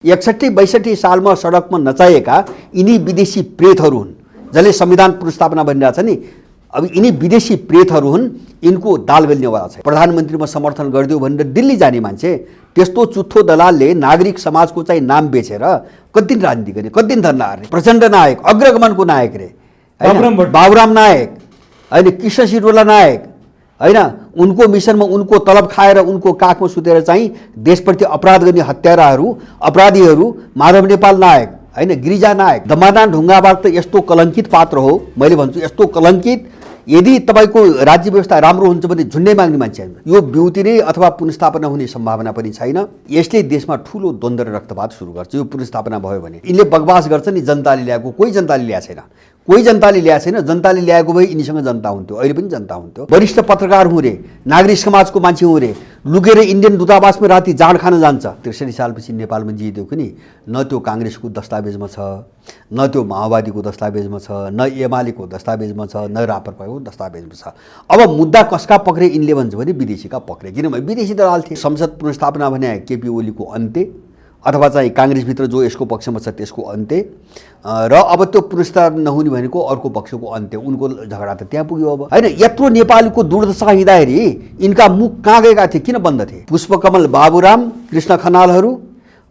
61-62 सालमा सडकमा नचाहिएका यिनी विदेशी प्रेतहरू हुन् जसले संविधान पुनर्स्थापना भनिरहेछ नि। अब यिनी विदेशी प्रेतहरू हुन्, यिनको दाल बेल्नेवाला छ। प्रधानमन्त्रीमा समर्थन गरिदियो भनेर दिल्ली जाने मान्छे त्यस्तो चुत्थो दलालले नागरिक समाजको चाहिँ नाम बेचेर कति दिन राजनीति गर्ने, कति दिन धन्दा गर्ने। प्रचण्ड नायक, अग्रगमनको नायक रे, बाबुराम नायक होइन, कृष्ण सिरोला नायक होइन, उनको मिसनमा उनको तलब खाएर उनको काखमा सुतेर चाहिँ देशप्रति अपराध गर्ने हत्याराहरू अपराधीहरू माधव नेपाल नायक होइन, गिरिजा नायक, दमादान ढुङ्गाबाट त यस्तो कलङ्कित पात्र हो। मैले भन्छु यस्तो कलङ्कित, यदि तपाईँको राज्य व्यवस्था राम्रो हुन्छ भने झुन्डै माग्ने मान्छे होइन। यो बिउतिने अथवा पुनर्स्थापना हुने सम्भावना पनि छैन। यसले देशमा ठुलो द्वन्द्व र रक्तपात सुरु गर्छ यो पुनर्स्थापना भयो भने। यिनले बकवास गर्छ नि, जनताले ल्याएको, कोही जनताले ल्याएको छैन, कोही जनताले ल्याएको छैन। जनताले ल्याएको भए यिनीसँग जनता हुन्थ्यो, अहिले पनि जनता हुन्थ्यो। वरिष्ठ पत्रकार हुँ रे, नागरिक समाजको मान्छे हुँ रे, लुकेर इन्डियन दूतावासमा राति जाँड खान जान्छ। 63 सालपछि नेपालमा जिइदिएको नि, न त्यो काङ्ग्रेसको दस्तावेजमा छ, न त्यो माओवादीको दस्तावेजमा छ, न एमालेको दस्तावेजमा छ, न राप्रपाको दस्तावेजमा छ। अब मुद्दा कसका पक्रे यिनले भन्छ भने विदेशीका पक्रे, किनभने विदेशी दलाल थिए। संसद पुनर्स्थापना भने केपी ओलीको अन्त्य अथवा चाहिँ काङ्ग्रेसभित्र जो यसको पक्षमा छ त्यसको अन्त्य, र अब त्यो पुनर्स्थापना नहुने भनेको अर्को पक्षको अन्त्य। उनको झगडा त त्यहाँ पुग्यो। अब होइन, यत्रो नेपालीको दुर्दशा हिँड्दाखेरि यिनका मुख कहाँ गएका थिए, किन बन्द थिए? पुष्पकमल बाबुराम, कृष्ण खनालहरू,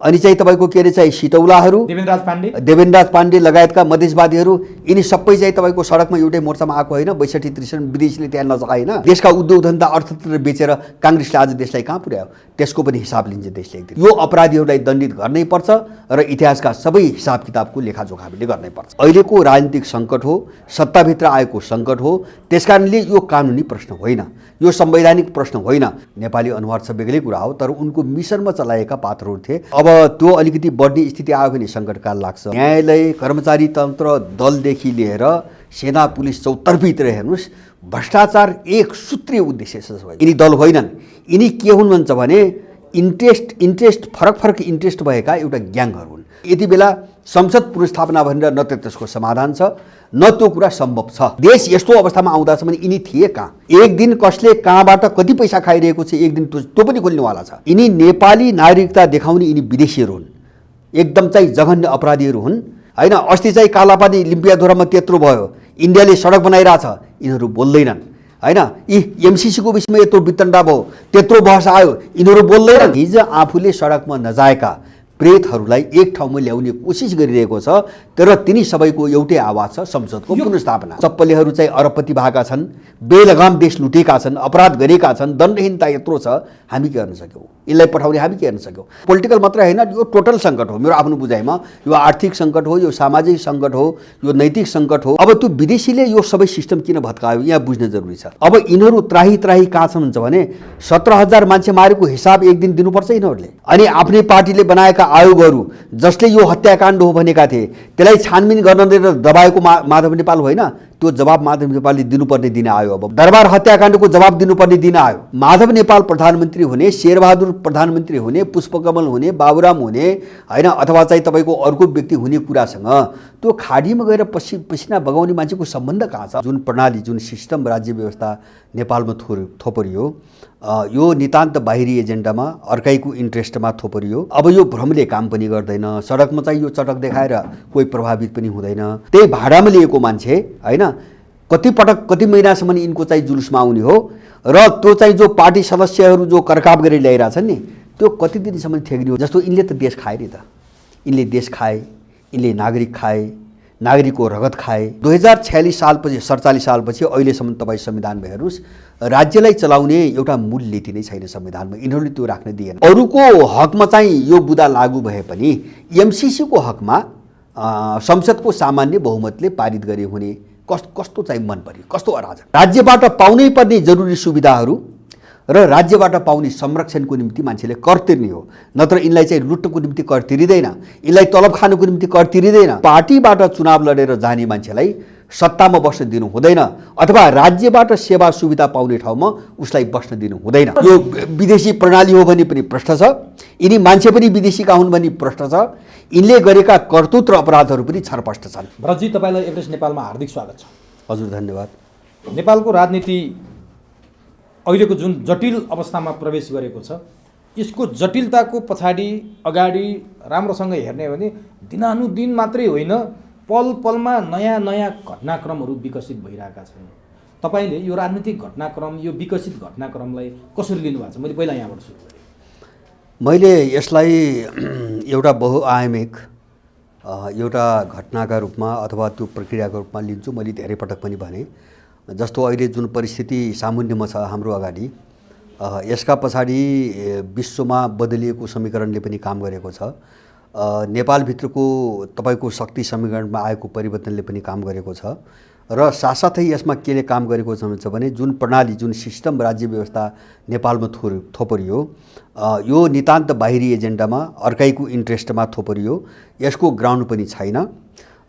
अनि चाहिँ तपाईँको के अरे चाहिँ सितौलाहरू, देवेन्द्रराज पाण्डे लगायतका मधेसवादीहरू, यिनी सबै चाहिँ तपाईँको सडकमा एउटै मोर्चामा आएको होइन। 62-63 विदेशीले त्यहाँ नचगाएन। देशका उद्योग धन्दा अर्थतन्त्र बेचेर काङ्ग्रेसले आज देशलाई कहाँ पुर्यायो त्यसको पनि हिसाब लिन्छ देशले। एक दिन यो अपराधीहरूलाई दण्डित गर्नै पर्छ र इतिहासका सबै हिसाब किताबको लेखाजोखा हामीले गर्नै पर्छ। अहिलेको राजनीतिक सङ्कट हो, सत्ताभित्र आएको सङ्कट हो, त्यसकारणले यो कानुनी प्रश्न होइन, यो संवैधानिक प्रश्न होइन। नेपाली अनुहार छ बेग्लै कुरा हो, तर उनको मिसनमा चलाएका पात्रहरू थिए। अब त्यो अलिकति बढ्ने स्थिति आयो भने सङ्कटकाल लाग्छ। न्यायालय, कर्मचारी तन्त्र, दलदेखि लिएर सेना पुलिस चौतर्फीतिर हेर्नुहोस्, भ्रष्टाचार एक सूत्रीय उद्देश्य छ। यिनी दल होइनन्, यिनी के हुन् भन्छ भने इन्ट्रेस्ट फरक इन्ट्रेस्ट भएका एउटा ग्याङहरू हुन्। यति बेला संसद पुनर्स्थापना भनेर न त त्यसको समाधान छ, न त्यो कुरा सम्भव छ। देश यस्तो अवस्थामा आउँदछ भने यिनी थिए कहाँ? एक दिन कसले कहाँबाट कति पैसा खाइरहेको छ, एक दिन त्यो पनि खोल्नेवाला छ। यिनी नेपाली नागरिकता देखाउने यिनी विदेशीहरू हुन्, एकदम चाहिँ जघन्य अपराधीहरू हुन् होइन। अस्ति चाहिँ कालापानी लिम्पियाधुरामा त्यत्रो भयो, इन्डियाले सडक बनाइरहेछ, यिनीहरू बोल्दैनन् होइन। यी एमसिसीको विषयमा यत्रो वितण्डा भयो, त्यत्रो बहस आयो, यिनीहरू बोल्दैनन्। हिजो आफूले सडकमा नजाएका प्रेतहरूलाई एक ठाउँमा ल्याउने कोसिस गरिरहेको छ, तर तिनी सबैको एउटै आवाज छ, संसदको पुनर्स्थापना। चप्पलेहरू चाहिँ अरबपति भएका छन्, बेलगाम देश लुटेका छन्, अपराध गरेका छन्, दण्डहीनता यत्रो छ, हामी के गर्न सक्यौँ? यसलाई पठाउने हामी के गर्न सक्यौँ? पोलिटिकल मात्र होइन, यो टोटल सङ्कट हो मेरो आफ्नो बुझाइमा। यो आर्थिक सङ्कट हो, यो सामाजिक सङ्कट हो, यो नैतिक सङ्कट हो। अब त्यो विदेशीले यो सबै सिस्टम किन भत्कायो यहाँ बुझ्न जरुरी छ। अब यिनीहरू त्राही कहाँ छन् भन्छ भने 17,000 मान्छे मारेको हिसाब एक दिन दिनुपर्छ यिनीहरूले। अनि आफ्नै पार्टीले बनाएका आयोगहरू जसले यो हत्याकाण्ड हो भनेका थिए त्यसलाई छानबिन गर्न दिएर दबाएको माधव नेपाल होइन, त्यो जवाब माधव नेपालले दिनुपर्ने दिन आयो। अब दरबार हत्याकाण्डको जवाब दिनुपर्ने दिन आयो। माधव नेपाल प्रधानमन्त्री हुने, शेरबहादुर प्रधानमन्त्री हुने, पुष्पकमल हुने, बाबुराम हुने होइन, अथवा चाहिँ तपाईँको अर्को व्यक्ति हुने कुरासँग त्यो खाडीमा गएर पसिना बगाउने मान्छेको सम्बन्ध कहाँ छ? जुन प्रणाली, जुन सिस्टम राज्य व्यवस्था नेपालमा थोपरियो, यो नितान्त बाहिरी एजेन्डामा अर्कैको इन्ट्रेस्टमा थोपरियो। अब यो भ्रमले काम पनि गर्दैन। सडकमा चाहिँ यो चटक देखाएर कोही प्रभावित पनि हुँदैन। त्यही भाडामा लिएको मान्छे होइन, कति पटक कति महिनासम्म यिनको चाहिँ जुलुसमा आउने हो, र त्यो चाहिँ जो पार्टी सदस्यहरू जो करकाप गरेर ल्याइरहेछन् नि, त्यो कति दिनसम्म ठेक्ने हो? जस्तो यिनले त देश खाए नि त, यिनले देश खाए, यिनले नागरिक खाए, नागरिकको रगत खाए। 2046 सालपछि 47 सालपछि अहिलेसम्म तपाईँ संविधानमा हेर्नुहोस्, राज्यलाई चलाउने एउटा मूल नीति नै छैन संविधानमा, यिनीहरूले त्यो राख्न दिएन। अरूको हकमा चाहिँ यो बुदा लागू भए पनि एमसिसीको हकमा संसदको सामान्य बहुमतले पारित गरे हुने कस्तो चाहिँ मन पर्यो, कस्तो अराजक। राज्यबाट पाउनै पर्ने जरुरी सुविधाहरू र राज्यबाट पाउने संरक्षणको निम्ति मान्छेले कर तिर्ने हो, नत्र यिनलाई चाहिँ लुट्नको निम्ति कर तिरिँदैन, यिनलाई तलब खानुको निम्ति कर तिरिँदैन। पार्टीबाट चुनाव लडेर जाने मान्छेलाई सत्तामा बस्न दिनु हुँदैन, अथवा राज्यबाट सेवा सुविधा पाउने ठाउँमा उसलाई बस्न दिनु हुँदैन। यो विदेशी प्रणाली हो भने पनि प्रश्न छ, यिनी मान्छे पनि विदेशीका हुन् भने प्रश्न छ, यिनले गरेका कर्तुत र अपराधहरू पनि छरपष्ट छन्। भरतजी, तपाईँलाई एभरेस्ट नेपालमा हार्दिक स्वागत छ। हजुर, धन्यवाद। नेपालको राजनीति अहिलेको जुन जटिल अवस्थामा प्रवेश गरेको छ, यसको जटिलताको पछाडि अगाडि राम्रोसँग हेर्ने हो भने दिनानुदिन मात्रै होइन, पल पलमा नयाँ नयाँ घटनाक्रमहरू विकसित भइरहेका छन्। तपाईँले यो राजनीतिक घटनाक्रम, यो विकसित घटनाक्रमलाई कसरी लिनुभएको छ? मैले पहिला यहाँबाट सुरु गरेँ। मैले यसलाई एउटा बहुआयामिक एउटा घटनाका रूपमा अथवा त्यो प्रक्रियाको रूपमा लिन्छु। मैले धेरै पटक पनि भने जस्तो अहिले जुन परिस्थिति सामुन्यमा छ हाम्रो अगाडि, यसका पछाडि विश्वमा बदलिएको समीकरणले पनि काम गरेको छ। नेपालभित्रको तपाईँको शक्ति समीकरणमा आएको परिवर्तनले पनि काम गरेको छ र साथसाथै यसमा केले काम गरेको छ भने जुन प्रणाली, जुन सिस्टम, राज्य व्यवस्था नेपालमा थोपरियो, यो नितान्त बाहिरी एजेन्डामा, अर्कैको इन्ट्रेस्टमा थोपरियो। यसको ग्राउन्ड पनि छैन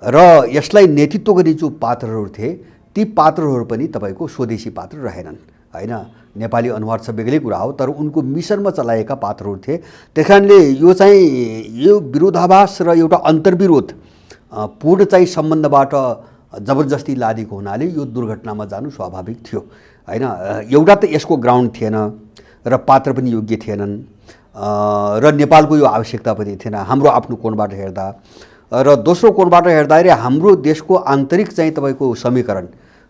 र यसलाई नेतृत्व गर्ने जो पात्रहरू थिए ती पात्रहरू पनि तपाईँको स्वदेशी पात्र रहेनन्, होइन। नेपाली अनुहार छ बेग्लै कुरा हो, तर उनको मिसनमा चलाएका पात्रहरू थिए। त्यस कारणले यो चाहिँ यो विरोधाभास र एउटा अन्तर्विरोध पूर्ण चाहिँ सम्बन्धबाट जबरजस्ती लादिएको हुनाले यो दुर्घटनामा जानु स्वाभाविक थियो, होइन। एउटा त यसको ग्राउन्ड थिएन र पात्र पनि योग्य थिएनन् र नेपालको यो आवश्यकता पनि थिएन हाम्रो आफ्नो कोणबाट हेर्दा। र दोस्रो कोणबाट हेर्दाखेरि हाम्रो देशको आन्तरिक चाहिँ तपाईँको समीकरण,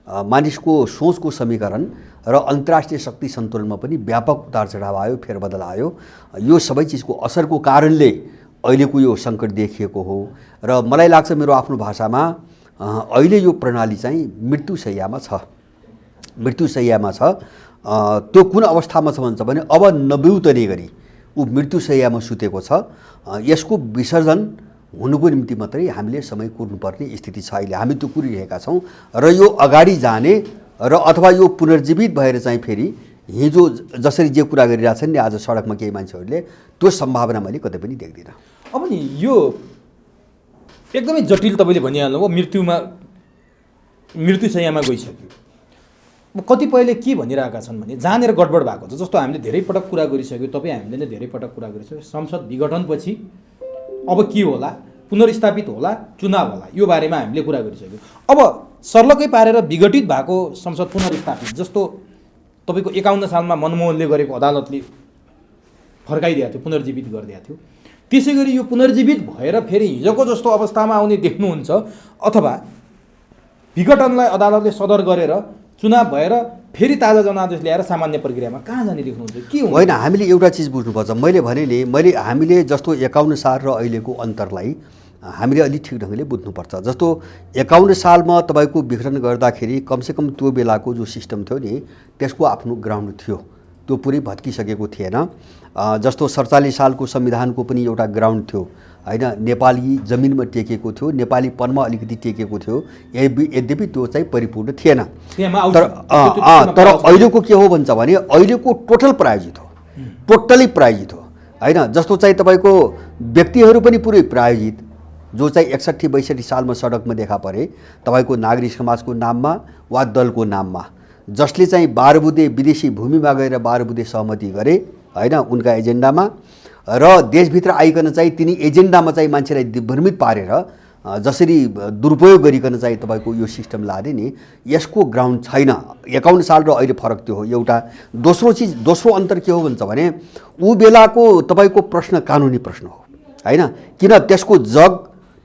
मानिसको सोचको समीकरण र अन्तर्राष्ट्रिय शक्ति सन्तुलनमा पनि व्यापक उतार चढाव आयो, फेरबदल आयो। यो सबै चिजको असरको कारणले अहिलेको यो सङ्कट देखिएको हो र मलाई लाग्छ मेरो आफ्नो भाषामा अहिले यो प्रणाली चाहिँ मृत्युशैयामा छ। मृत्युशैयामा छ। त्यो कुन अवस्थामा छ भन्छ भने अब नबिउतने गरी ऊ मृत्युशैयामा सुतेको छ। यसको विसर्जन हुनुको निम्ति मात्रै हामीले समय कुर्नुपर्ने स्थिति छ। अहिले हामी त्यो कुरिरहेका छौँ र यो अगाडि जाने र अथवा यो पुनर्जीवित भएर चाहिँ फेरि हिजो जसरी जे कुरा गरिरहेछन् नि आज सडकमा केही मान्छेहरूले, त्यो सम्भावना मैले कतै पनि देख्दिनँ। अब नि यो एकदमै जटिल, तपाईँले भनिहाल्नुभयो मृत्युशैयामा गइसक्यो। कतिपयले के भनिरहेका छन् भने जहाँनिर गडबड भएको छ, जस्तो हामीले धेरै पटक कुरा गरिसक्यो, तपाईँ हामीले नै धेरै पटक कुरा गरिसक्यो, संसद विघटनपछि अब के होला, पुनर्स्थापित होला, चुनाव होला, यो बारेमा हामीले कुरा गरिसक्यो। अब सर्लकै पारेर विघटित भएको संसद पुनर्स्थापित, जस्तो तपाईँको 51 सालमा मनमोहनले गरेको अदालतले फर्काइदिएको थियो, पुनर्जीवित गरिदिएको थियो। त्यसै गरी यो पुनर्जीवित भएर फेरि हिजोको जस्तो अवस्थामा आउने देख्नुहुन्छ, अथवा विघटनलाई अदालतले सदर गरेर चुनाव भएर फेरि ताजा जनादेश ल्याएर सामान्य प्रक्रियामा कहाँ जाने देख्नुहुन्छ? के होइन, हामीले एउटा चिज बुझ्नुपर्छ। मैले भने नि हामीले जस्तो 51 साल र अहिलेको अन्तरलाई हामीले अलिक ठिक ढङ्गले बुझ्नुपर्छ। जस्तो 51 सालमा तपाईँको विघटन गर्दाखेरि कमसेकम त्यो बेलाको जो सिस्टम थियो नि त्यसको आफ्नो ग्राउन्ड थियो, त्यो पुरै भत्किसकेको थिएन। जस्तो 47 सालको संविधानको पनि एउटा ग्राउन्ड थियो, होइन। नेपाली जमिनमा टेकेको थियो, नेपालीपनमा अलिकति टेकेको थियो, यद्यपि त्यो चाहिँ परिपूर्ण थिएन। तर अहिलेको के हो भन्छ भने अहिलेको टोटल प्रायोजित हो, टोटली प्रायोजित हो, होइन। जस्तो चाहिँ तपाईँको व्यक्तिहरू पनि पुरै प्रायोजित, जो चाहिँ 61-62 सालमा सडकमा देखा परे तपाईँको नागरिक समाजको नाममा वा दलको नाममा, जसले चाहिँ 12 बुँदे विदेशी भूमिमा गएर 12 बुँदे सहमति गरे, होइन, उनका एजेन्डामा, र देशभित्र आइकन चाहिँ तिनी एजेन्डामा चाहिँ मान्छेलाई दिग्भ्रमित पारेर जसरी दुरुपयोग गरिकन चाहिँ तपाईँको यो सिस्टम लादे नि, यसको ग्राउन्ड छैन। 51 साल र अहिले फरक त्यो हो एउटा। दोस्रो अन्तर के हो भन्छ भने ऊ बेलाको तपाईँको प्रश्न कानुनी प्रश्न हो, होइन। किन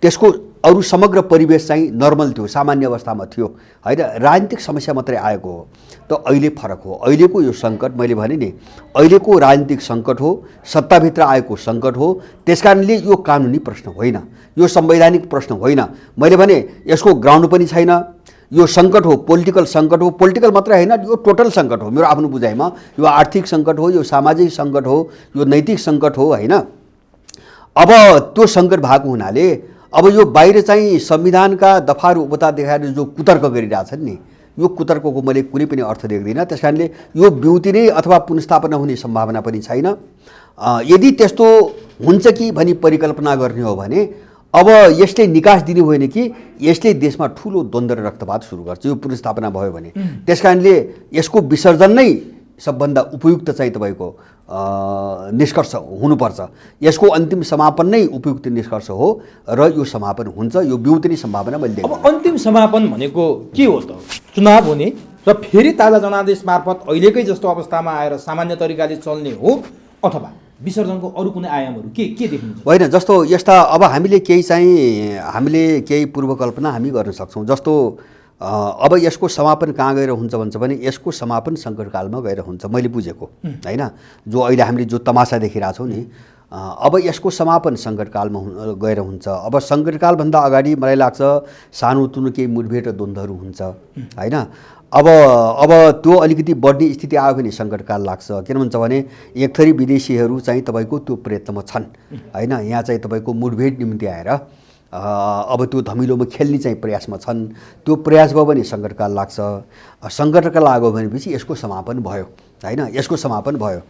त्यसको अरू समग्र परिवेश चाहिँ नर्मल थियो, सामान्य अवस्थामा थियो, होइन। राजनीतिक समस्या मात्रै आएको हो। त अहिले फरक हो। अहिलेको यो सङ्कट मैले भने नि अहिलेको राजनीतिक सङ्कट हो, सत्ताभित्र आएको सङ्कट हो। त्यसकारणले यो कानुनी प्रश्न होइन, यो संवैधानिक प्रश्न होइन। मैले भने यसको ग्राउन्ड पनि छैन, यो सङ्कट हो, पोलिटिकल सङ्कट हो। पोलिटिकल मात्रै होइन, यो टोटल सङ्कट हो मेरो आफ्नो बुझाइमा। यो आर्थिक सङ्कट हो, यो सामाजिक सङ्कट हो, यो नैतिक सङ्कट हो, होइन। अब त्यो सङ्कट भएको हुनाले अब यो बाहिर चाहिँ संविधानका दफाहरू उपता देखाएर जो कुतर्क गरिरहेछन् नि, यो कुतर्कको मैले कुनै पनि अर्थ देख्दिनँ। त्यस कारणले यो बिउतिने अथवा पुनर्स्थापना हुने सम्भावना पनि छैन। यदि त्यस्तो हुन्छ कि भनी परिकल्पना गर्ने हो भने अब यसले निकास दिने होइन कि यसले देशमा ठुलो द्वन्द्व र रक्तपात सुरु गर्छ यो पुनर्स्थापना भयो भने। त्यस कारणले यसको विसर्जन नै सबभन्दा उपयुक्त चाहिँ तपाईँको निष्कर्ष हुनुपर्छ। यसको अन्तिम समापन नै उपयुक्त निष्कर्ष हो र यो समापन हुन्छ, यो बिउतिने सम्भावना मैले देख्छु। अब अन्तिम समापन भनेको के हो त? चुनाव हुने र फेरि ताजा जनादेश मार्फत अहिलेकै जस्तो अवस्थामा आएर सामान्य तरिकाले चल्ने हो, अथवा विसर्जनको अरू कुनै आयामहरू के देख्नुहुन्छ? होइन, जस्तो यस्ता अब हामीले केही पूर्वकल्पना हामी गर्न सक्छौँ। जस्तो अब यसको समापन कहाँ गएर हुन्छ भन्छ भने यसको समापन सङ्कटकालमा गएर हुन्छ, मैले बुझेको होइन। जो अहिले हामीले जो तमासा देखिरहेछौँ नि, अब यसको समापन सङ्कटकालमा गएर हुन्छ। अब सङ्कटकालभन्दा अगाडि मलाई लाग्छ सानो तुनो केही मुठभेड र द्वन्द्वहरू हुन्छ होइन। अब त्यो अलिकति बढ्ने स्थिति आयो भने सङ्कटकाल लाग्छ। किन भन्छ भने एक थरी विदेशीहरू चाहिँ तपाईँको त्यो प्रयत्नमा छन् होइन। यहाँ चाहिँ तपाईँको मुठभेड निम्ति आएर अब त्यो धमिलोमा खेल्ने चाहिँ प्रयासमा छन्। त्यो प्रयास भयो भने सङ्कटकाल लाग्छ। सङ्कटकाल लाग्यो भनेपछि यसको समापन भयो होइन। यसको समापन भयो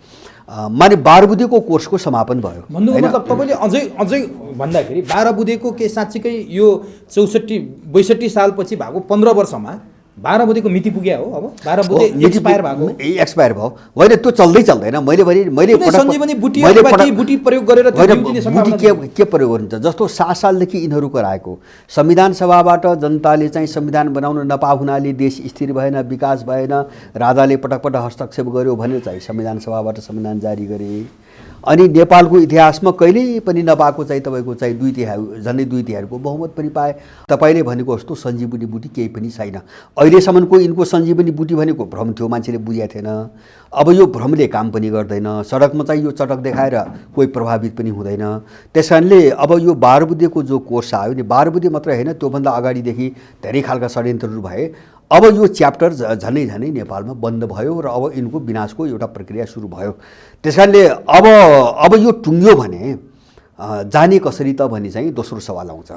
माने 12 बुँदेको कोर्सको समापन भयो। भन्नुको मतलब तपाईँले अझै भन्दाखेरि 12 बुँदेको के साँच्चीकै यो 64-62 सालपछि भएको 15 वर्षमा 12 बुँदेको मिति पुग्यो हो? अब 12 बुँदे एक्सपायर भएको एक्सपायर भयो होइन, त्यो चल्दैन। मैले सञ्जीवनी बुटी अथवा बुटी प्रयोग गरेर बुटी के प्रयोग गरिन्छ? जस्तो 7 सालदेखि यिनीहरू कराएको संविधान सभाबाट जनताले चाहिँ संविधान बनाउन नपाए हुनाले देश स्थिर भएन, विकास भएन, राजाले पटक पटक हस्तक्षेप गर्यो भनेर चाहिँ संविधान सभाबाट संविधान जारी गरे। अनि नेपालको इतिहासमा कहिल्यै पनि नपाएको चाहिँ तपाईँको चाहिँ 2/3 बहुमत पनि पाए। तपाईँले भनेको जस्तो सञ्जीवनी बुटी केही पनि छैन अहिलेसम्मको। यिनको सञ्जीवनी बुटी भनेको भ्रम थियो, मान्छेले बुझेको थिएन। अब यो भ्रमले काम पनि गर्दैन। सडकमा चाहिँ यो चटक देखाएर कोही प्रभावित पनि हुँदैन। त्यस कारणले अब यो 12 बुँदेको जो कोर्स आयो नि, 12 बुँदे मात्रै होइन, त्योभन्दा अगाडिदेखि धेरै खालका षड्यन्त्रहरू भए। अब यो च्याप्टर झनै नेपालमा बन्द भयो र अब यिनको विनाशको एउटा प्रक्रिया सुरु भयो। त्यस कारणले अब यो टुङ्ग्यो भने जाने कसरी त भन्ने चाहिँ दोस्रो सवाल आउँछ।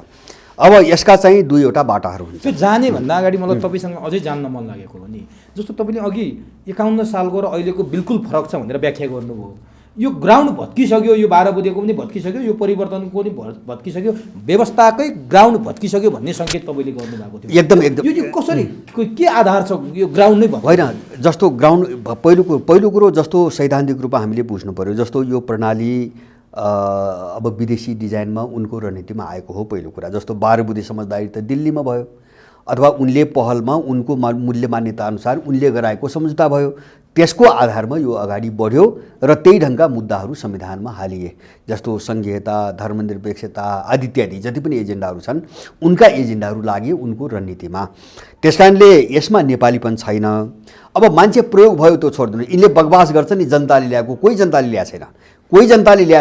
अब यसका चाहिँ दुईवटा बाटाहरू हुन्छ। त्यो जाने भन्दा अगाडि मलाई तपाईँसँग अझै जान्न मन लागेको हो नि, जस्तो तपाईँले अघि 51 सालको र अहिलेको बिल्कुल फरक छ भनेर व्याख्या गर्नुभयो। यो ग्राउन्ड भत्किसक्यो, यो 12 बुँदेको पनि भत्किसक्यो, यो परिवर्तनको पनि भत्किसक्यो, व्यवस्थाकै ग्राउन्ड भत्किसक्यो भन्ने सङ्केत तपाईँले गर्नुभएको थियो। एकदम यो कसरी, के आधार छ यो ग्राउन्ड नै होइन? जस्तो ग्राउन्ड पहिलो कुरो जस्तो सैद्धान्तिक रूपमा हामीले बुझ्नु पर्यो। जस्तो यो प्रणाली अब विदेशी डिजाइनमा उनको रणनीतिमा आएको हो पहिलो कुरा। जस्तो 12 बुँदे समझदारी त दिल्लीमा भयो अथवा उनले पहलमा उनको मूल्य मान्यता अनुसार उनले गराएको सम्झौता भयो। त्यसको आधारमा यो अगाडि बढ्यो र त्यही ढङ्गका मुद्दाहरू संविधानमा हालिए। जस्तो सङ्घीयता, धर्मनिरपेक्षता आदि इत्यादि जति पनि एजेन्डाहरू छन् उनका एजेन्डाहरू लागि उनको रणनीतिमा। त्यस कारणले यसमा नेपालीपन छैन। अब मान्छे प्रयोग भयो त्यो छोड्दैन। यिनले बकवास गर्छ नि जनताले ल्याएको, कोही जनताले ल्याएको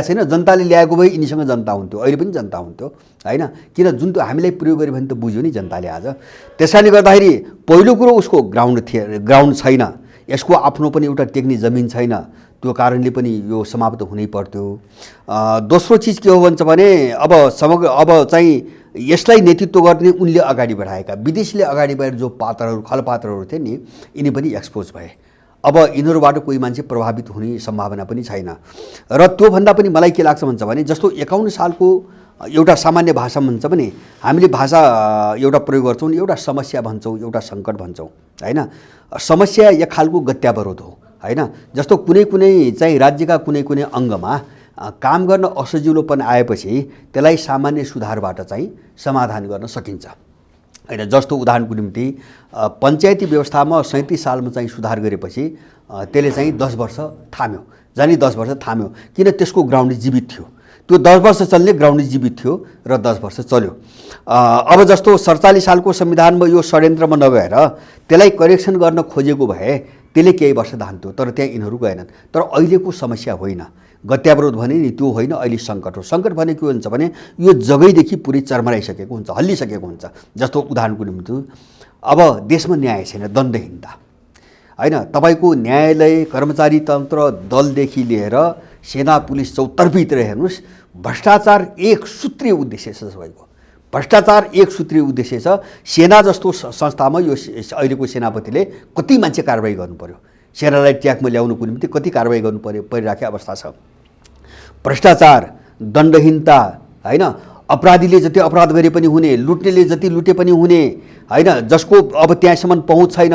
छैन। जनताले ल्याएको भए यिनीसँग जनता हुन्थ्यो, अहिले पनि जनता हुन्थ्यो होइन। किन जुन त्यो हामीलाई प्रयोग गर्यो भने त बुझ्यो नि जनताले आज। त्यस कारणले गर्दाखेरि पहिलो कुरो उसको ग्राउन्ड छैन। यसको आफ्नो पनि एउटा टेक्ने जमिन छैन। त्यो कारणले पनि यो समाप्त हुनै पर्थ्यो। दोस्रो चिज के हो भन्छ भने अब चाहिँ यसलाई नेतृत्व गर्ने उनले अगाडि बढाएका विदेशीले अगाडि बढेर जो खलपात्रहरू थिए नि, यिनी पनि एक्सपोज भए। अब यिनीहरूबाट कोही मान्छे प्रभावित हुने सम्भावना पनि छैन। र त्योभन्दा पनि मलाई के लाग्छ भन्छ भने जस्तो 51 सालको एउटा सामान्य भाषा भन्छ भने हामीले भाषा एउटा प्रयोग गर्छौँ, एउटा समस्या भन्छौँ, एउटा सङ्कट भन्छौँ होइन। समस्या एक खालको गत्यावरोध हो होइन। जस्तो कुनै चाहिँ राज्यका कुनै अङ्गमा काम गर्न असजिलोपन आएपछि त्यसलाई सामान्य सुधारबाट चाहिँ समाधान गर्न सकिन्छ होइन। जस्तो उदाहरणको निम्ति पञ्चायती व्यवस्थामा 37 सालमा चाहिँ सुधार गरेपछि त्यसले चाहिँ 10 वर्ष थाम्यो, जाने 10 वर्ष थाम्यो। किन? त्यसको ग्राउन्ड जीवित थियो। त्यो 10 वर्ष चल्ने ग्राउन्ड जीवित थियो र 10 वर्ष चल्यो। अब जस्तो 47 सालको संविधानमा यो षड्यन्त्रमा नगएर त्यसलाई करेक्सन गर्न खोजेको भए त्यसले केही वर्ष धान्थ्यो, तर त्यहाँ यिनीहरू गएनन्। तर अहिलेको समस्या होइन गत्यावरोध भने नि, त्यो होइन। अहिले सङ्कट हो। सङ्कट भने के हुन्छ भने यो जगैदेखि पुरै चर्मराइसकेको हुन्छ, हल्लिसकेको हुन्छ। जस्तो उदाहरणको निम्ति अब देशमा न्याय छैन, दण्डहीनता होइन। तपाईँको न्यायालय, कर्मचारी तन्त्र, दलदेखि लिएर सेना, पुलिस चौतर्फीतिर हेर्नुहोस्, भ्रष्टाचार एक सूत्रीय उद्देश्य छ सबैको। भ्रष्टाचार एक सूत्रीय उद्देश्य छ। सेना जस्तो संस्थामा यो अहिलेको सेनापतिले कति मान्छे कारबाही गर्नु पर्यो, सेनालाई ट्र्याकमा ल्याउनुको निम्ति कति कारबाही गर्नु परिराखेको अवस्था छ। भ्रष्टाचार, दण्डहीनता होइन। अपराधीले जति अपराध गरे पनि हुने, लुट्नेले जति लुटे पनि हुने होइन। जसको अब त्यहाँसम्म पहुँच छैन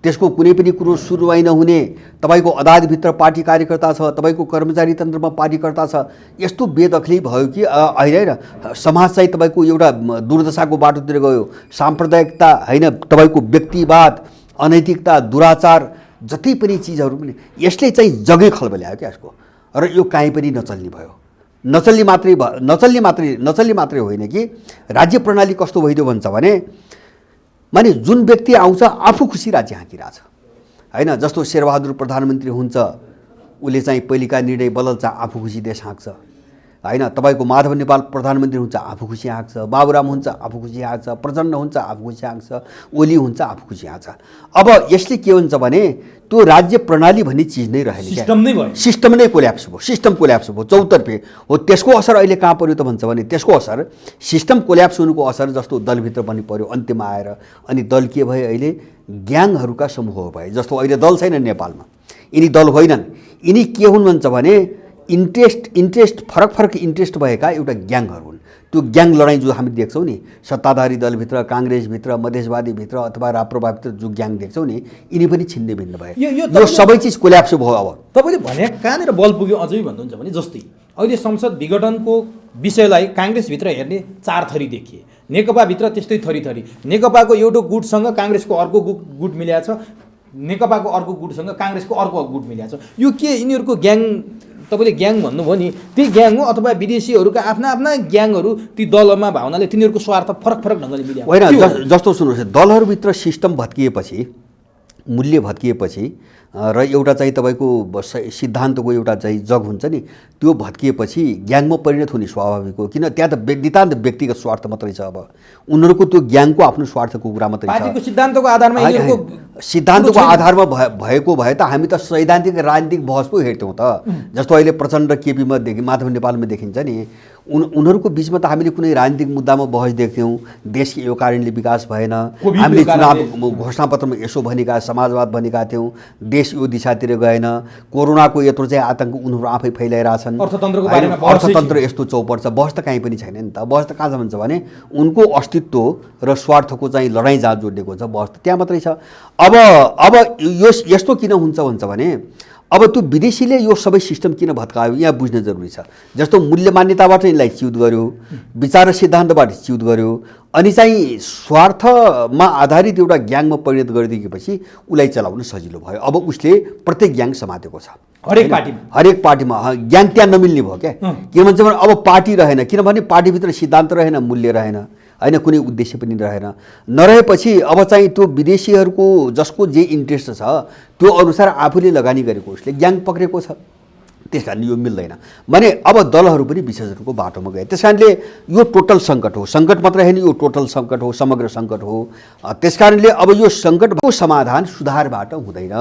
त्यसको कुनै पनि कुरो सुरुवाई नहुने। तपाईँको अदालतभित्र पार्टी कार्यकर्ता छ, तपाईँको कर्मचारी तन्त्रमा पार्टीकर्ता छ। यस्तो बेदखली भयो कि होइन समाज चाहिँ तपाईँको एउटा दुर्दशाको बाटोतिर गयो। साम्प्रदायिकता होइन, तपाईँको व्यक्तिवाद, अनैतिकता, दुराचार जति पनि चिजहरू पनि यसले चाहिँ जगै खलबल्यायो क्या यसको। र यो काहीँ पनि नचल्ने भयो। नचल्ने मात्रै होइन कि राज्य प्रणाली कस्तो भइदियो भन्छ भने माने जुन व्यक्ति आउँछ आफू खुसी राज्य हाँकिरहेछ हैन। जस्तो शेरबहादुर प्रधानमन्त्री हुन्छ, उसले चाहिँ पहिलेका निर्णय बदल्छ, आफू खुसी देश हाँक्छ हैन। तपाईँको माधव नेपाल प्रधानमन्त्री हुन्छ, आफू खुसी हाँक्छ। बाबुराम हुन्छ, आफू खुसी हाँक्छ। प्रचण्ड हुन्छ, आफू खुसी हाँक्छ। ओली हुन्छ, आफू खुसी हाँक्छ। अब यसले के हुन्छ भने त्यो राज्य प्रणाली भन्ने चिज नै रहेन, सिस्टम नै कोल्याप्स भयो। सिस्टम कोल्याप्स भयो चौतर्फे हो। त्यसको असर अहिले कहाँ पर्यो त भन्छ भने त्यसको असर सिस्टम कोल्याप्स हुनुको असर जस्तो दलभित्र पनि पर्यो अन्त्यमा आएर। अनि दल के भयो अहिले ग्याङहरूका समूह भए। जस्तो अहिले दल छैन नेपालमा, यिनी दल होइनन्। यिनी के हुन् भन्छ भने इन्ट्रेस्ट फरक इन्ट्रेस्ट भएका एउटा ग्याङहरू हुन्। त्यो ग्याङ लडाइँ जो हामी देख्छौँ नि सत्ताधारी दलभित्र, काङ्ग्रेसभित्र, मधेसवादीभित्र अथवा राप्रपाभित्र जो ग्याङ देख्छौँ नि यिनी पनि छिन्ने भिन्न भए। यो सबै चिज कोल्याप्स भयो। अब तपाईँले भने कहाँनिर बल पुग्यो अझै भन्नुहुन्छ भने जस्तै अहिले संसद विघटनको विषयलाई काङ्ग्रेसभित्र हेर्ने 4 थरी देखिए, नेकपाभित्र त्यस्तै थरी। नेकपाको एउटा गुटसँग काङ्ग्रेसको अर्को गुट मिलाएको छ, नेकपाको अर्को गुटसँग काङ्ग्रेसको अर्को गुट मिलाएको छ। यो के यिनीहरूको ग्याङ, तपाईँले ग्याङ भन्नुभयो नि, ती ग्याङ हो अथवा विदेशीहरूका आफ्ना ग्याङहरू ती दलमा भावनाले तिनीहरूको स्वार्थ फरक ढङ्गले मिलाएको होइन। जस्तो सुन्नुहोस्, दलहरूभित्र सिस्टम भत्किएपछि, मूल्य भत्किएपछि र एउटा चाहिँ तपाईँको सिद्धान्तको एउटा चाहिँ जग हुन्छ नि त्यो भत्किएपछि ग्याङमा परिणत हुने स्वाभाविक हो। किन त्यहाँ त नितान्त व्यक्तिगत स्वार्थ मात्रै छ। अब उनीहरूको त्यो ग्याङको आफ्नो स्वार्थको कुरा मात्रै छ। पार्टीको सिद्धान्तको आधारमा सिद्धान्तको आधारमा भएको भए त हामी त सैद्धान्तिक राजनीतिक बहस पो हेर्थ्यौँ त। जस्तो अहिले प्रचण्ड र केपीमा माधव नेपालमा देखिन्छ नि, उनीहरूको बिचमा त हामीले कुनै राजनीतिक मुद्दामा बहस देख्थ्यौँ। देश यो कारणले विकास भएन, हामीले चुनाव घोषणापत्रमा यसो भनेका, समाजवाद भनेका थियौँ, देश यो दिशातिर गएन, कोरोनाको यत्रो चाहिँ आतङ्क उनीहरू आफै फैलाइरहेछन्, अर्थतन्त्र यस्तो चौपट छ। बहस त कहीँ पनि छैन नि त। बहस त कहाँ छ भन्छ भने उनको अस्तित्व र स्वार्थको चाहिँ लडाइँ जहाँ जोडिएको छ, बहस त त्यहाँ मात्रै छ। अब यो यस्तो किन हुन्छ भन्छ भने अब त्यो विदेशीले यो सबै सिस्टम किन भत्कायो यहाँ बुझ्न जरुरी छ। जस्तो मूल्य मान्यताबाट यसलाई च्युत गर्यो, विचार र सिद्धान्तबाट च्युत गर्यो, अनि चाहिँ स्वार्थमा आधारित एउटा ग्याङमा परिणत गरिदिएपछि उसलाई चलाउन सजिलो भयो। अब उसले प्रत्येक ग्याङ समातेको छ, हरेक पार्टीमा ग्याङ त्यहाँ नमिल्ने भयो क्या। के भन्छ भने अब पार्टी रहेन, किनभने पार्टीभित्र सिद्धान्त रहेन, मूल्य रहेन होइन, कुनै उद्देश्य पनि रहेन। नरहेपछि अब चाहिँ त्यो विदेशीहरूको जसको जे इन्ट्रेस्ट छ त्यो अनुसार आफूले लगानी गरेको उसले ग्याङ पक्रेको छ। त्यस कारणले यो मिल्दैन भने अब दलहरू पनि विशेषहरूको बाटोमा गए। त्यस कारणले यो टोटल सङ्कट हो। सङ्कट मात्रै होइन, यो टोटल सङ्कट हो, समग्र सङ्कट हो। त्यस कारणले अब यो सङ्कटको समाधान सुधारबाट हुँदैन,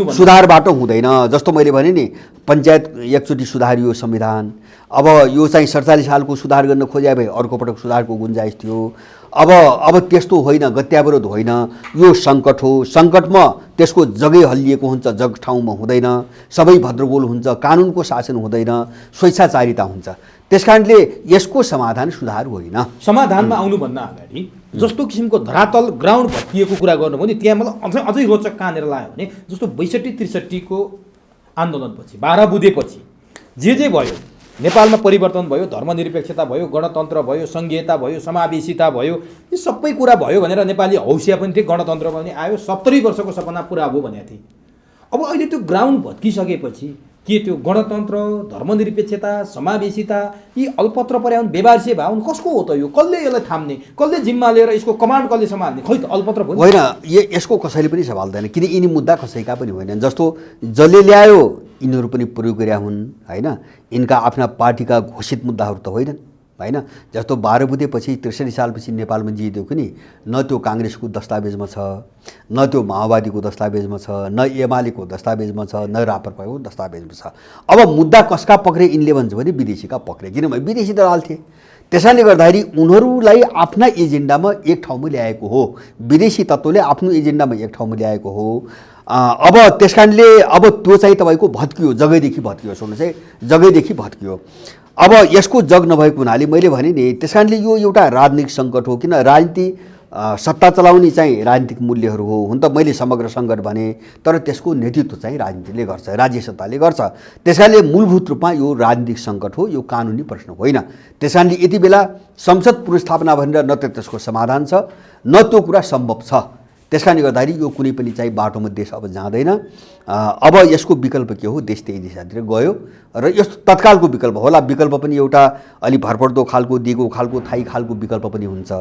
सुधारबाट हुँदैन। जस्तो मैले भने नि पञ्चायत एकचोटि सुधारियो संविधान, अब यो चाहिँ 47 सालको सुधार गर्न खोजे भए अर्को पटक सुधारको गुन्जाइस थियो। अब त्यस्तो होइन, गत्यावरोध होइन, यो सङ्कट हो। सङ्कटमा त्यसको जगै हल्लिएको हुन्छ, जग ठाउँमा हुँदैन, सबै भद्रगोल हुन्छ, कानुनको शासन हुँदैन, स्वेच्छाचारिता हुन्छ। त्यस कारणले यसको समाधान सुधार होइन। समाधानमा आउनुभन्दा अगाडि जस्तो किसिमको धरातल ग्राउन्ड भत्किएको कुरा गर्नुभयो नि, त्यहाँ मलाई अझै रोचक कहाँनिर लाग्यो भने जस्तो 62-63 को आन्दोलनपछि 12 बुँदेपछि जे भयो, नेपालमा परिवर्तन भयो, धर्मनिरपेक्षता भयो, गणतन्त्र भयो, सङ्घीयता भयो, समावेशिता भयो, यी सबै कुरा भयो भनेर नेपाली हौसिया पनि थिए, गणतन्त्र पनि आयो, 70 वर्षको सपना पुरा भयो भनेको थिए। अब अहिले त्यो ग्राउन्ड भत्किसकेपछि के त्यो गणतन्त्र, धर्मनिरपेक्षता, समावेशिता यी अल्पत्र पर्याउन्, बेवारसे भाउन्, कसको हो त यो? कसले यसलाई थाम्ने, कसले जिम्मा लिएर यसको कमान्ड कसले सम्हाल्ने? खै त अल्पत्र भयो होइन, यसको कसैले पनि सम्हाल्दैन, किन यिनी मुद्दा कसैका पनि होइनन्। जस्तो जसले ल्यायो यिनीहरू पनि प्रयोग गरेका हुन् होइन, यिनका आफ्ना पार्टीका घोषित मुद्दाहरू त होइनन् होइन। जस्तो 12 बुँदेपछि 63 सालपछि नेपालमा जिइदियो कि न त्यो काङ्ग्रेसको दस्तावेजमा छ, न त्यो माओवादीको दस्तावेजमा छ, न एमालेको दस्तावेजमा छ, न राप्रपाको दस्तावेजमा छ। अब मुद्दा कसका पक्रे यिनले भन्छ भने विदेशीका पक्रे, किनभने विदेशी दलाल थिए। त्यसैले गर्दाखेरि उनीहरूलाई आफ्ना एजेन्डामा एक ठाउँमा ल्याएको हो, विदेशी तत्त्वले आफ्नो एजेन्डामा एक ठाउँमा ल्याएको हो। अब त्यस कारणले अब त्यो चाहिँ तपाईँको भत्कियो, जगैदेखि भत्कियो। सुन्नुहोस् है, जगैदेखि भत्कियो। अब यसको जग नभएको हुनाले मैले भने नि, त्यस कारणले यो एउटा राजनीतिक सङ्कट हो। किन राजनीति सत्ता चलाउने चाहिँ राजनीतिक मूल्यहरू हो। हुन त मैले समग्र सङ्कट भने, तर त्यसको नेतृत्व चाहिँ राजनीतिले गर्छ, राज्य सत्ताले गर्छ। त्यस कारणले मूलभूत रूपमा यो राजनीतिक सङ्कट हो, यो कानुनी प्रश्न होइन। त्यस कारणले यति बेला संसद पुनर्स्थापना भनेर न त त्यसको समाधान छ, न त्यो कुरा सम्भव छ। त्यस कारणले गर्दाखेरि यो कुनै पनि चाहिँ बाटोमा देश अब जाँदैन। अब यसको विकल्प के हो, देश त्यही दिशातिर गयो र यस्तो तत्कालको विकल्प होला, विकल्प पनि एउटा अलि भरपर्दो खालको, दिगो खालको, थाई खालको विकल्प पनि हुन्छ।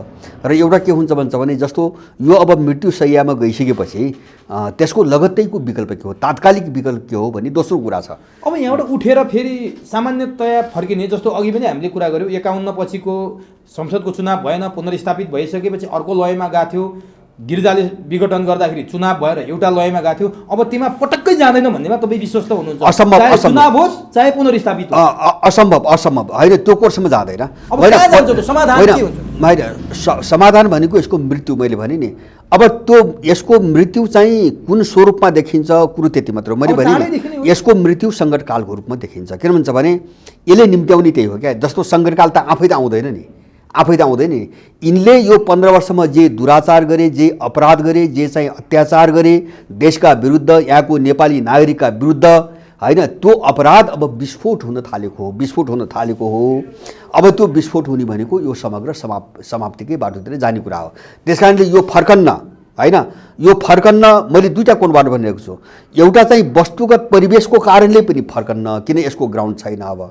र एउटा के हुन्छ भन्छ भने जस्तो यो अब मृत्युशय्यामा गइसकेपछि त्यसको लगत्तैको विकल्प के हो, तात्कालिक विकल्प के हो भन्ने दोस्रो कुरा छ। अब यहाँबाट उठेर फेरि सामान्यतया फर्किने, जस्तो अघि पनि हामीले कुरा गऱ्यौँ 51 पछिको संसदको चुनाव भएन, पुनर्स्थापित भइसकेपछि अर्को लयमा गएको थियो, गिरिजाले विघटन गर्दाखेरि चुनाव भएर एउटा लयमा गएको थियो, अब त्यसमा पटक्कै जाँदैन भन्नेमा तपाईँ विश्वस्त हुनुहुन्छ? असम्भव, चाहे असम्भव, चुनाव होस् चाहे पुनर्स्थापित होस्, असम्भव, असम्भव होइन, त्यो कोर्समा जाँदैन। अब कहाँ जान्छ त? समाधान के हुन्छ? होइन, समाधान भनेको यसको मृत्यु, मैले भने नि अब त्यो यसको मृत्यु चाहिँ कुन स्वरूपमा देखिन्छ कुरो त्यति मात्र हो। मैले भने यसको मृत्यु सङ्कटकालको रूपमा देखिन्छ। किन भन्छ भने यसले निम्त्याउने त्यही हो क्या। जस्तो सङ्कटकाल त आफै त आउँदैन नि, आफै त आउँदैन नि। यिनले यो 15 वर्षमा जे दुराचार गरे, जे अपराध गरे, जे चाहिँ अत्याचार गरे देशका विरुद्ध, यहाँको नेपाली नागरिकका विरुद्ध, होइन, त्यो अपराध अब विस्फोट हुन थालेको हो, विस्फोट हुन थालेको हो। अब त्यो विस्फोट हुने भनेको यो समग्र समाप्तिकै बाटोतिर जाने कुरा हो। त्यस कारणले यो फर्कन्न, होइन, यो फर्कन्न मैले दुईवटा कोणबाट भनिरहेको छु। एउटा चाहिँ वस्तुगत परिवेशको कारणले पनि फर्कन्न, किन यसको ग्राउन्ड छैन अब,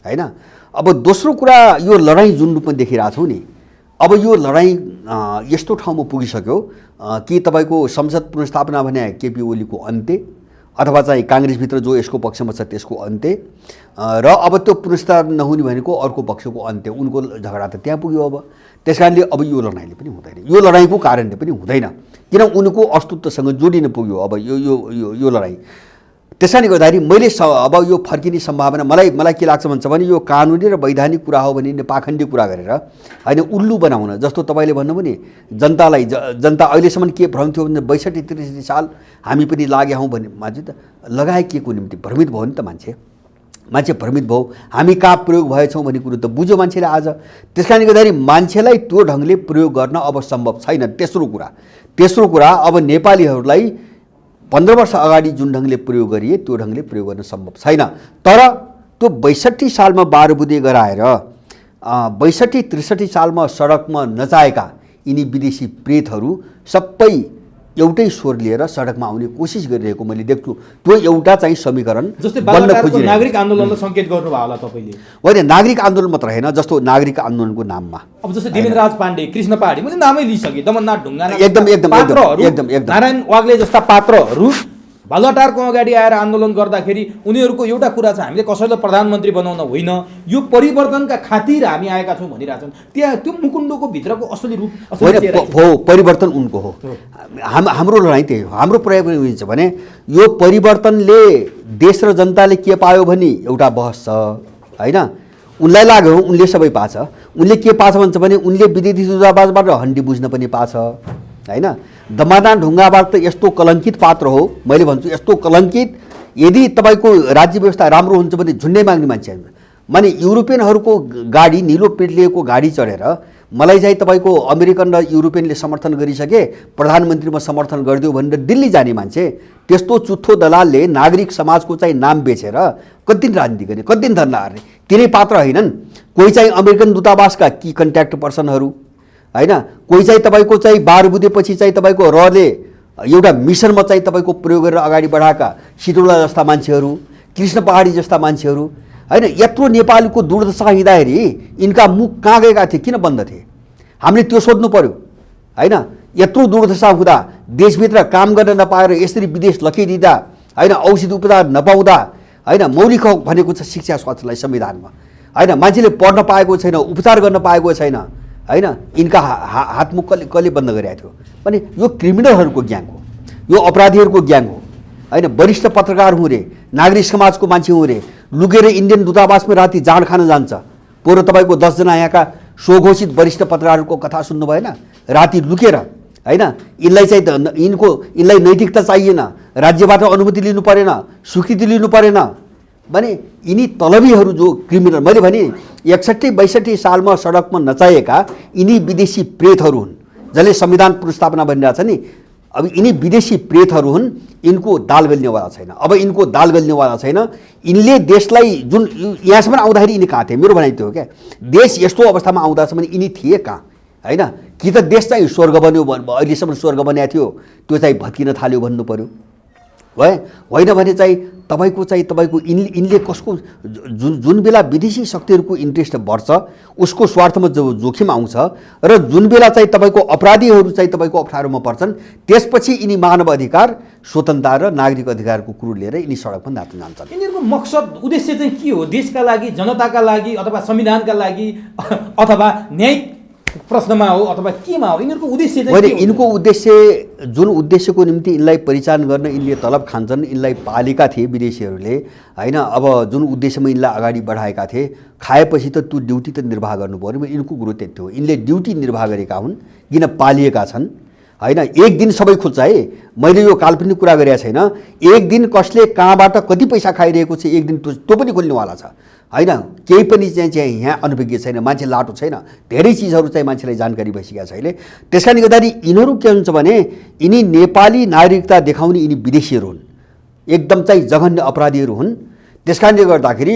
होइन। अब दोस्रो कुरा, यो लडाइँ जुन रूपमा देखिरहेको छौँ नि, अब यो लडाइँ यस्तो ठाउँमा पुगिसक्यो कि तपाईँको संसद पुनर्स्थापना भने केपी ओलीको अन्त्य, अथवा चाहिँ काङ्ग्रेसभित्र जो यसको पक्षमा छ त्यसको अन्त्य, र अब त्यो पुनर्स्थापना नहुने भनेको अर्को पक्षको अन्त्य, उनको झगडा त त्यहाँ पुग्यो। अब त्यस कारणले अब यो लडाइँले पनि हुँदैन, यो लडाइँको कारणले पनि हुँदैन, किन उनको अस्तित्वसँग जोडिन पुग्यो अब यो यो यो यो लडाइँ। त्यसैले गर्दाखेरि मैले अब यो फर्किने सम्भावना मलाई के लाग्छ भन्छ भने यो कानुनी र वैधानिक कुरा हो भने पाखण्डी कुरा गरेर, होइन, उल्लु बनाउन, जस्तो तपाईँले भन्नुभयो नि जनतालाई, जनता अहिलेसम्म के भ्रम थियो भने 62-63 साल हामी पनि लागे हौँ भन्ने मान्छे त लगाए के को निम्ति भ्रमित भयो नि त मान्छे भ्रमित भयो, हामी कहाँ प्रयोग भएछौँ भन्ने कुरो त बुझ्यो मान्छेले आज। त्यस कारणले गर्दाखेरि मान्छेलाई त्यो ढङ्गले प्रयोग गर्न अब सम्भव छैन। तेस्रो कुरा अब नेपालीहरूलाई 15 वर्ष अगाडि जुन ढङ्गले प्रयोग गरिए त्यो ढङ्गले प्रयोग गर्न सम्भव छैन। तर त्यो 62 सालमा 12 बुँदे गराएर 62-63 सालमा सडकमा नचाहेका यिनी विदेशी प्रेतहरू सबै एउटै स्वर लिएर सडकमा आउने कोसिस गरिरहेको मैले देख्छु। त्यो एउटा चाहिँ समीकरण बन्न खोजिरहेको। नागरिक आन्दोलनलाई सङ्केत गर्नुभयो होला तपाईँले? होइन, नागरिक आन्दोलन मात्र होइन, जस्तो नागरिक आन्दोलनको नाममा अब जस्तै देवेन्द्रराज पाण्डे, कृष्ण पहाडी, मैले नामै लिइसकेँ, दमननाथ ढुङ्गाना, एकदम नारायण वाग्ले जस्ता पात्रहरू बालुवाटारको अगाडि आएर आन्दोलन गर्दाखेरि उनीहरूको एउटा कुरा छ, हामीले कसैलाई प्रधानमन्त्री बनाउन होइन, यो परिवर्तनका खातिर हामी आएका छौँ भनिरहेछन्। त्यहाँ त्यो मुकुण्डोको भित्रको असली रूप हो, परिवर्तन उनको हो। हाम्रो लडाइँ त्यही हो। हाम्रो प्रयोग हुन्छ भने यो परिवर्तनले देश र जनताले के पायो भने एउटा बहस छ, होइन। उनलाई लाग्यो उनले सबै पाछ, उनले के पाछ भन्छ भने उनले विदेशी दूतावासबाट हन्डी बुझ्न पनि पाछ, होइन। दमननाथ ढुङ्गाबाट त यस्तो कलङ्कित पात्र हो, मैले भन्छु यस्तो कलङ्कित। यदि तपाईँको राज्य व्यवस्था राम्रो हुन्छ भने झुन्डै माग्ने मान्छे, माने युरोपियनहरूको गाडी, निलो प्लेट लिएको गाडी चढेर मलाई चाहिँ तपाईँको अमेरिकन र युरोपियनले समर्थन गरिसके, प्रधानमन्त्रीमा समर्थन गरिदियो भनेर दिल्ली जाने मान्छे, त्यस्तो चुथो दलालले नागरिक समाजको चाहिँ नाम बेचेर कति दिन राजनीति गर्ने, कति दिन धन्दा हार्ने, तिनै पात्र होइनन्। कोही चाहिँ अमेरिकन दूतावासका की कन्ट्याक्ट पर्सनहरू, होइन, कोही चाहिँ तपाईँको चाहिँ 12 बुँदेपछि चाहिँ तपाईँको रहले एउटा मिसनमा चाहिँ तपाईँको प्रयोग गरेर अगाडि बढाएका सिटौला जस्ता मान्छेहरू, कृष्ण पहाडी जस्ता मान्छेहरू, होइन। यत्रो नेपालको दुर्दशा हिँड्दाखेरि यिनका मुख कहाँ गएका थिए, किन बन्द थिए, हामीले त्यो सोध्नु पर्यो, होइन। यत्रो दुर्दशा हुँदा, देशभित्र काम गर्न नपाएर यसरी विदेश लखिदिँदा, होइन, औषधि उपचार नपाउँदा, होइन, मौलिक भनेको छ शिक्षा स्वास्थ्यलाई संविधानमा, होइन, मान्छेले पढ्न पाएको छैन, उपचार गर्न पाएको छैन, होइन। यिनका हातमुख कसले बन्द गरेको थियो भने यो क्रिमिनलहरूको ग्याङ हो, यो अपराधीहरूको ग्याङ हो, होइन। वरिष्ठ पत्रकार हुँ रे, नागरिक समाजको मान्छे हुँ रे, लुकेर इन्डियन दूतावासमा राति जाँड खान जान्छ। पोहोर तपाईँको 10 जना यहाँका स्वघोषित वरिष्ठ पत्रकारहरूको कथा सुन्नु भएन, राति लुकेर, होइन। यिनलाई चाहिँ यिनलाई नैतिकता चाहिएन, राज्यबाट अनुमति लिनु परेन, स्वीकृति लिनु परेन भने यिनी तलबीहरू जो क्रिमिनल, मैले भने 61-62 सालमा सडकमा नचाहिएका यिनी विदेशी प्रेतहरू हुन्, जसले संविधान पुनर्स्थापना भनिरहेछ नि। अब यिनी विदेशी प्रेतहरू हुन्, यिनको दाल गल्नेवाला छैन। अब यिनको दाल गल्नेवाला छैन। यिनले देशलाई जुन यहाँसम्म आउँदाखेरि यिनी कहाँ थिए, मेरो भनाइ त्यो हो क्या, देश यस्तो अवस्थामा आउँदासम्म यिनी थिए कहाँ, होइन कि त देश चाहिँ स्वर्ग बन्यो अहिलेसम्म स्वर्ग बनिएको थियो त्यो चाहिँ भत्किन थाल्यो भन्नु पर्यो होइन भने चाहिँ तपाईँको यिनले कसको जुन बेला विदेशी शक्तिहरूको इन्ट्रेस्ट बढ्छ उसको स्वार्थमा जो जोखिम आउँछ र जुन बेला चाहिँ तपाईँको अपराधीहरू चाहिँ तपाईँको अप्ठ्यारोमा पर्छन् त्यसपछि यिनी मानव अधिकार स्वतन्त्रता र नागरिक अधिकारको कुरो लिएर यिनी सडकमा नाच्न जान्छन्। यिनीहरूको मकसद उद्देश्य चाहिँ के हो? देशका लागि, जनताका लागि, अथवा संविधानका लागि, अथवा न्यायिक प्रश्नमा हो, अथवा केमा हो? यिनीहरूको उद्देश्य चाहिँ होइन, यिनको उद्देश्य जुन उद्देश्यको निम्ति यिनलाई परिचालन गर्न यिनले तलब खान्छन्, यिनलाई पालेका थिए विदेशीहरूले होइन। अब जुन उद्देश्यमा यिनलाई अगाडि बढाएका थिए खाएपछि त त्यो ड्युटी त निर्वाह गर्नु पर्यो। यिनको कुरो त्यति हो, यिनले ड्युटी निर्वाह गरेका हुन्, किन पालिएका छन् होइन। एक दिन सबै खुल्छ है, मैले यो काल्पनिक कुरा गरेको छैन। एक दिन कसले कहाँबाट कति पैसा खाइरहेको छ एक दिन त्यो पनि खुल्नेवाला छ होइन। केही पनि चाहिँ यहाँ अनभिज्ञ छैन, मान्छे लाटो छैन, धेरै चिजहरू चाहिँ मान्छेलाई जानकारी भइसकेका छ अहिले। त्यस कारणले गर्दाखेरि यिनीहरू के हुन्छ भने यिनी नेपाली नागरिकता देखाउने यिनी विदेशीहरू हुन्, एकदम चाहिँ जघन्य अपराधीहरू हुन्। त्यस कारणले गर्दाखेरि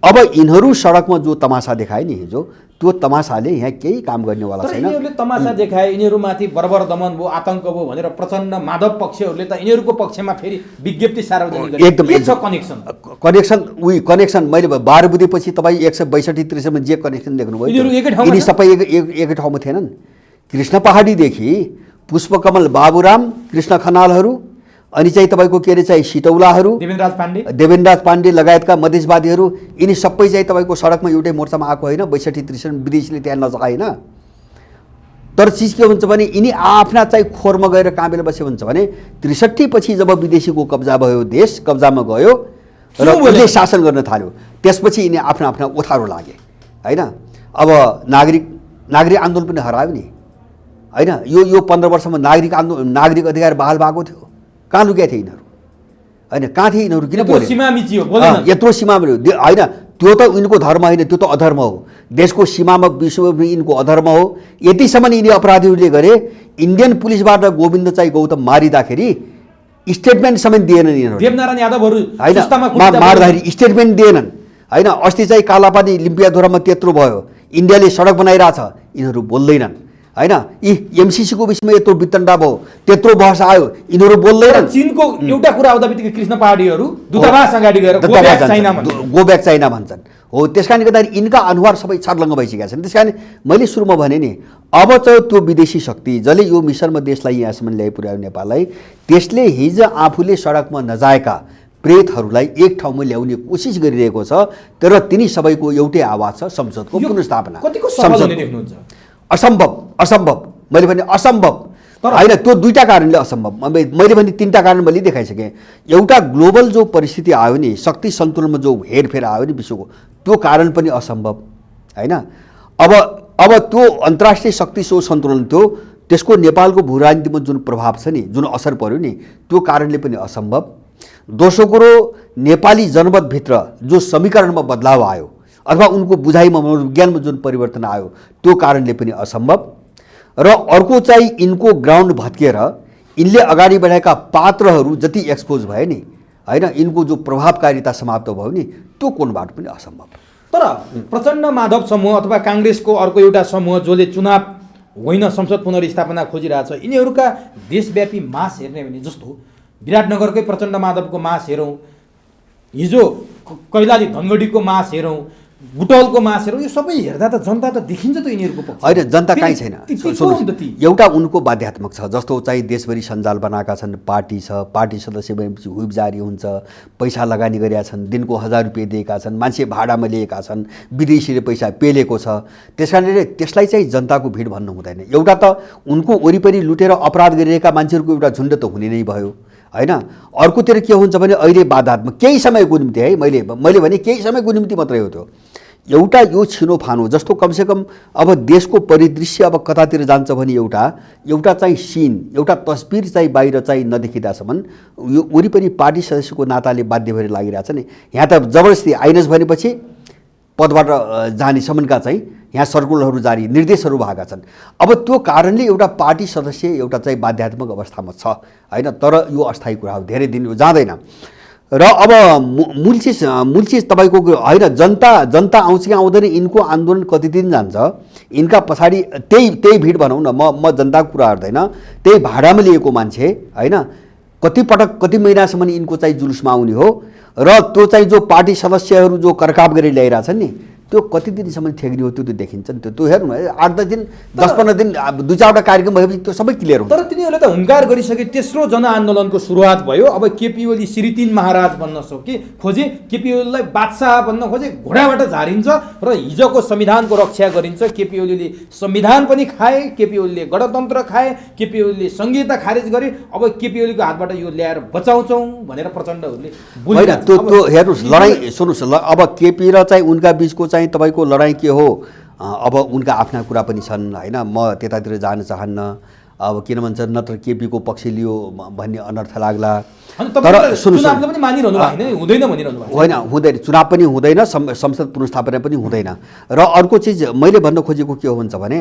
अब यिनीहरू सडकमा जो तमासा देखाए नि हिजो, त्यो तमासाले यहाँ केही काम गर्नेवाला छैन। यिनीहरूले तमासा देखाए, यिनीहरूमाथि बर्बर दमन भयो, आतङ्क भयो भनेर प्रचण्ड माधव पक्षहरूले त यिनीहरूको पक्षमा फेरि विज्ञप्ति सार्वजनिक गरे। एकदम के छ कनेक्सन मैले 12 बुधेपछि तपाईँ 162-63 जे कनेक्सन देख्नुभयो यिनी सबै एकै ठाउँमा थिएनन्। कृष्ण पहाडीदेखि पुष्पकमल बाबुराम, कृष्ण खनालहरू, अनि चाहिँ तपाईँको के अरे चाहिँ सिटौलाहरू, देवेन्द्रराज पाण्डे लगायतका मधेसवादीहरू, यिनी सबै चाहिँ तपाईँको सडकमा एउटै मोर्चामा आएको होइन। 62-63 विदेशीले त्यहाँ नजगाएन। तर चिज के हुन्छ भने यिनी आफ्ना चाहिँ खोरमा गएर कहाँ बेला बस्यो भन्छ भने 63 पछि जब विदेशीको कब्जा भयो, देश कब्जामा गयो र उसले शासन गर्न थाल्यो, त्यसपछि यिनी आफ्ना आफ्ना ओथारो लागे होइन। अब नागरिक आन्दोलन पनि हरायो नि होइन। यो 15 वर्षमा नागरिक अधिकार बहाल भएको थियो। कहाँ लुकेका थिए यिनीहरू होइन? कहाँ थिए यिनीहरू? किन बोले? यत्रो सीमा होइन, त्यो त यिनको धर्म होइन, त्यो त अधर्म हो। देशको सीमामा विश्वमा यिनको अधर्म हो। यतिसम्म यिनी अपराधीहरूले गरे। इन्डियन पुलिसबाट गोविन्द चाहिँ गौतम मारिँदाखेरि स्टेटमेन्ट समेत दिएनन् यिनीहरू, देवनारायण यादवहरू होइन, मार्दाखेरि स्टेटमेन्ट दिएनन् होइन। अस्ति चाहिँ कालापानी लिम्पियाधुरामा त्यत्रो भयो, इन्डियाले सडक बनाइरहेछ, यिनीहरू बोल्दैनन् होइन। यी एमसिसीको विषयमा यत्रो वितण्डा भयो, त्यत्रो बहस आयो, यिनीहरू बोल्दैनन्। चीनको एउटा कुरा आउँदा बित्तिकै कृष्ण पहाडीहरू दूतावास अगाडि गएर गो ब्याक चाइना भन्छन् हो। त्यस कारणले गर्दाखेरि यिनका अनुहार सबै छर्लङ्ग भइसकेका छन्। त्यस कारण मैले सुरुमा भने नि, अब चाहिँ त्यो विदेशी शक्ति जसले यो मिसनमा देशलाई यहाँसम्म ल्याइ पुर्यायो नेपाललाई, त्यसले हिजो आफूले सडकमा नजाएका प्रेतहरूलाई एक ठाउँमा ल्याउने कोसिस गरिरहेको छ। तर तिनी सबैको एउटै आवाज छ, संसदको पुनर्स्थापना। असम्भव मैले भने असम्भव होइन। त्यो दुईटा कारणले असम्भव, मैले भने तीनटा कारण मैले देखाइसकेँ। एउटा ग्लोबल जो परिस्थिति आयो नि, शक्ति सन्तुलनमा जो हेरफेर आयो नि विश्वको, त्यो कारण पनि असम्भव होइन। अब त्यो अन्तर्राष्ट्रिय शक्ति सो सन्तुलन थियो, त्यसको नेपालको भूराजनीतिमा जुन प्रभाव छ नि, जुन असर पर्यो नि, त्यो कारणले पनि असम्भव। दोस्रो कुरो, नेपाली जनमतभित्र जो समीकरणमा बदलाव आयो अथवा उनको बुझाइमा मनोविज्ञानमा जुन परिवर्तन आयो, त्यो कारणले पनि असम्भव। र अर्को चाहिँ यिनको ग्राउन्ड भत्किएर यिनले अगाडि बढाएका पात्रहरू जति एक्सपोज भए नि होइन, यिनको जो प्रभावकारिता समाप्त भयो नि, त्यो कोणबाट पनि असम्भव। तर प्रचण्ड माधव समूह अथवा काङ्ग्रेसको अर्को एउटा समूह जसले चुनाव होइन संसद पुनर्स्थापना खोजिरहेछ, यिनीहरूका देशव्यापी मास हेर्ने भने जस्तो विराटनगरकै प्रचण्ड माधवको मास हेरौँ, हिजो कैलाली धनगढीको मास हेरौँ, बुटवलको मास हेरौँ, यो सबै हेर्दा त जनता त देखिन्छ त यिनीहरूको पक्ष होइन। जनता कहीँ छैन। एउटा उनको बाध्यात्मक छ, जस्तो चाहिँ देशभरि सञ्जाल बनाएका छन्, पार्टी छ, पार्टी सदस्य भएपछि व्हिप जारी हुन्छ, पैसा लगानी गरेका छन्, दिनको 1000 रुपियाँ दिएका छन्, मान्छे भाडामा लिएका छन्, विदेशीले पैसा पेलेको छ। त्यस कारणले त्यसलाई चाहिँ जनताको भिड भन्नु हुँदैन। एउटा त उनको वरिपरि लुटेर अपराध गरिरहेका मान्छेहरूको एउटा झुन्ड त हुने नै भयो होइन। अर्कोतिर के हुन्छ भने अहिले बाधात्मक केही समयको निम्ति है, मैले भने केही समयको निम्ति मात्रै हो त्यो। एउटा यो छिनोफानो जस्तो कमसेकम अब देशको परिदृश्य अब कतातिर जान्छ भने एउटा चाहिँ सिन, एउटा तस्बिर चाहिँ बाहिर चाहिँ नदेखिँदासम्म यो वरिपरि पार्टी सदस्यको नाताले बाध्य भएर लागिरहेछ नि। यहाँ त जबरजस्ती आइनस् भनेपछि पदबाट जानेसम्मका चाहिँ यहाँ सर्कुलरहरू जारी, निर्देशहरू भएका छन्। अब त्यो कारणले एउटा पार्टी सदस्य एउटा चाहिँ बाध्यात्मक अवस्थामा छ होइन। तर यो अस्थायी कुरा हो, धेरै दिन जाँदैन। र अब मूल चिज तपाईँको होइन, जनता आउँछ कि आउँदैन, यिनको आन्दोलन कति दिन जान्छ, यिनका पछाडि त्यही भिड भनौँ न, म जनताको कुरा गर्दैन, त्यही भाडामा लिएको मान्छे होइन, कति पटक कति महिनासम्म यिनको चाहिँ जुलुसमा आउने हो, र त्यो चाहिँ जो पार्टी सदस्यहरू जो करकाप गरेर ल्याइरहेछन् नि, त्यो कति दिनसम्म ठेक्ने हो, त्यो देखिन्छ नि। त्यो हेर्नु 8-10 दिन 10-15 दिन 2-4वटा कार्यक्रम भएपछि त्यो सबै क्लियर हुन्छ। तर तिनीहरूले त हुङ्कार गरिसके, तेस्रो जनआन्दोलनको सुरुवात भयो। अब केपी ओली श्री 3 महाराज बन्न खोजे, केपी ओलीलाई बादशाह बन्न खोजे, घोडाबाट झारिन्छ र हिजोको संविधानको रक्षा गरिन्छ। केपी ओलीले संविधान पनि खाए, केपी ओलीले गणतन्त्र खाए, केपी ओलीले संहिता खारेज गरे। अब केपी ओलीको हातबाट यो ल्याएर बचाउँछौँ भनेर प्रचण्डहरूले होइन, त्यो हेर्नुहोस्, लडाइँ सुन्नुहोस्, अब केपी र चाहिँ उनका बिचको चाहिँ तपाईँको लडाइँ के हो, अब उनका आफ्ना कुरा पनि छन् होइन, म त्यतातिर जान चाहन्न। अब किन भन्छ, नत्र केपीको पक्ष लियो भन्ने अनर्थ लाग्ला। तर सुन्नुहोस्, होइन, हुँदैन, चुनाव पनि हुँदैन, संसद पुनर्स्थापना पनि हुँदैन। र अर्को चिज मैले भन्न खोजेको के हो भन्छ भने,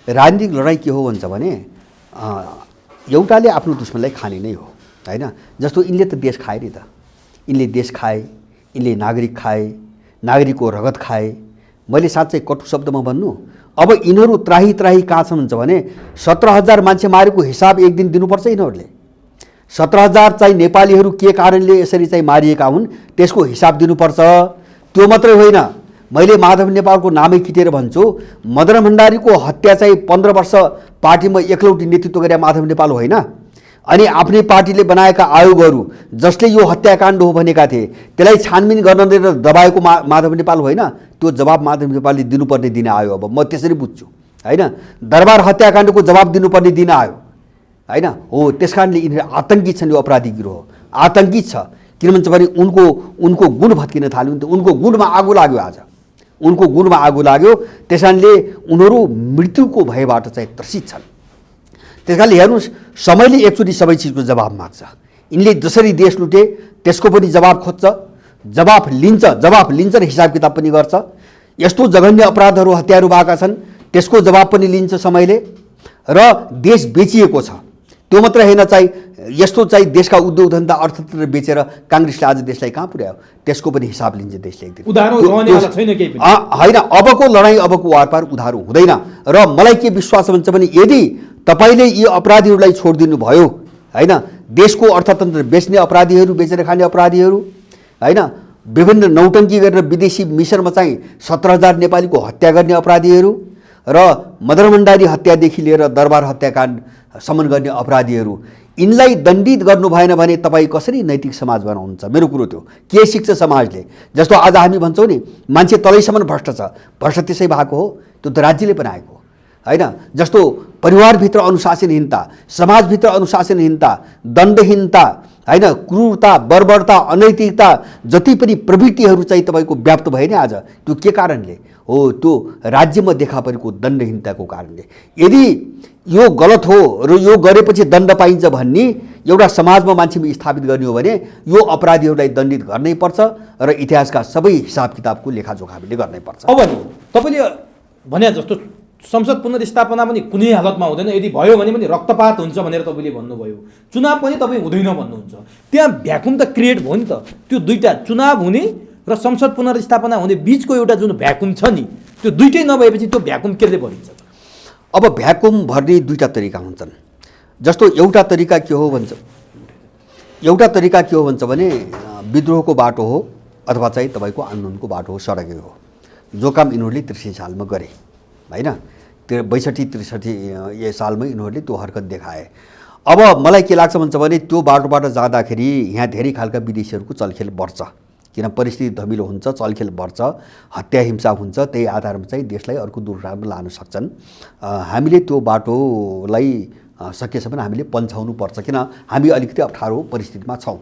राजनीतिक लडाइँ के हो भन्छ भने, एउटाले आफ्नो दुश्मनलाई खाने नै हो होइन। जस्तो यिनले त देश खाए नि त, यिनले देश खाए, यिनले नागरिक खाए, नागरिकको रगत खाए। मैले साँच्चै कटु शब्दमा भन्नु, अब यिनीहरू त्राही कहाँ छन् भन्छ भने, 17,000 मान्छे मारेको हिसाब एक दिन दिनुपर्छ यिनीहरूले। 17,000 चाहिँ नेपालीहरू के कारणले यसरी चाहिँ मारिएका हुन् त्यसको हिसाब दिनुपर्छ। त्यो मात्रै होइन, मैले माधव नेपालको नामै किटेर भन्छु, मदन भण्डारीको हत्या चाहिँ 15 वर्ष पार्टीमा एकलौटी नेतृत्व गरे माधव नेपाल होइन। अनि आफ्नै पार्टीले बनाएका आयोगहरू जसले यो हत्याकाण्ड हो भनेका थिए, त्यसलाई छानबिन गर्न दिएर दबाएको माधव नेपाल होइन। त्यो जवाब माधव नेपालले दिनुपर्ने दिन आयो। अब म त्यसरी बुझ्छु होइन, दरबार हत्याकाण्डको जवाब दिनुपर्ने दिन आयो होइन। हो, त्यस कारणले यिनीहरू आतङ्की छन्, यो अपराधी गिरोह आतङ्की छ। किन भन्छ भने उनको गुण भत्किन थाल्यो नि त, उनको गुणमा आगो लाग्यो, आज उनको गुणमा आगो लाग्यो। त्यस कारणले उनीहरू मृत्युको भयबाट चाहिँ त्रसित छन्। त्यस कारणले हेर्नुहोस्, समयले एकचोटि सबै चिजको जवाब माग्छ। यिनले जसरी देश लुटे त्यसको पनि जवाब खोज्छ, जवाब लिन्छ र हिसाब किताब पनि गर्छ। यस्तो जघन्य अपराधहरू हत्याहरू भएका छन्, त्यसको जवाब पनि लिन्छ समयले। र देश बेचिएको छ, त्यो मात्र होइन, चाहिँ यस्तो चाहिँ देशका उद्योग धन्दा अर्थतन्त्र बेचेर काङ्ग्रेसले आज देशलाई कहाँ पुर्यायो, त्यसको पनि हिसाब लिन्छ देशले एक दिन होइन। अबको लडाइँ, अबको वारपार उधारो हुँदैन। र मलाई के विश्वास भन्छ भने, यदि तपाईँले यी अपराधीहरूलाई छोडिदिनु भयो होइन, देशको अर्थतन्त्र बेच्ने अपराधीहरू, बेचेर खाने अपराधीहरू होइन, विभिन्न नौटङ्की गरेर विदेशी मिसनमा चाहिँ 17,000 नेपालीको हत्या गर्ने अपराधीहरू र मदन भण्डारी हत्यादेखि लिएर दरबार हत्याकाण्डसम्म गर्ने अपराधीहरू, यिनलाई दण्डित गर्नु भएन भने तपाईँ कसरी नैतिक समाज बनाउनुहुन्छ? मेरो कुरो त्यो के सिक्छ समाजले? जस्तो आज हामी भन्छौँ नि, मान्छे तलैसम्म भ्रष्ट छ, भ्रष्ट त्यसै भएको हो, त्यो त राज्यले बनाएको होइन। जस्तो परिवारभित्र अनुशासनहीनता, समाजभित्र अनुशासनहीनता, दण्डहीनता होइन, क्रूरता, बर्बरता, अनैतिकता, जति पनि प्रवृत्तिहरू चाहिँ तपाईँको व्याप्त भयो नि आज, त्यो के कारणले हो? त्यो राज्यमा देखा परेको दण्डहीनताको कारणले। यदि यो गलत हो र यो गरेपछि दण्ड पाइन्छ भन्ने एउटा समाजमा मान्छेमा स्थापित गर्ने हो भने यो अपराधीहरूलाई दण्डित गर्नै पर्छ र इतिहासका सबै हिसाब किताबको लेखाजोखा हामीले गर्नै पर्छ। अब नि तपाईँले भने जस्तो संसद पुनर्स्थापना पनि कुनै हालतमा हुँदैन, यदि भयो भने पनि रक्तपात हुन्छ भनेर तपाईँले भन्नुभयो। चुनाव पनि तपाईँ हुँदैन भन्नुहुन्छ। त्यहाँ भ्याकुम त क्रिएट भयो नि त। त्यो दुईटा, चुनाव हुने र संसद पुनर्स्थापना हुने बिचको एउटा जुन भ्याकुम छ नि, त्यो दुइटै नभएपछि त्यो भ्याकुम केले भरिन्छ? अब भ्याकुम भर्ने दुईटा तरिका हुन्छन्। जस्तो एउटा तरिका के हो भन्छ भने विद्रोहको बाटो हो अथवा चाहिँ तपाईँको आन्दोलनको बाटो हो, सडकै हो, जो काम यिनीहरूले 63 सालमा गरे होइन। 62-63 सालमा यिनीहरूले त्यो हरकत देखाए। अब मलाई के लाग्छ भन्छ भने, त्यो बाटोबाट जाँदाखेरि यहाँ धेरै खालका विदेशीहरूको चलखेल बढ्छ, किन परिस्थिति धमिलो हुन्छ, चलखेल बढ्छ, हत्या हिंसा हुन्छ। त्यही आधारमा चाहिँ देशलाई अर्को दुर्घटनामा लान सक्छन्। हामीले त्यो बाटोलाई सकेसम्म हामीले पन्छाउनु पर्छ, किन हामी अलिकति अप्ठ्यारो परिस्थितिमा छौँ।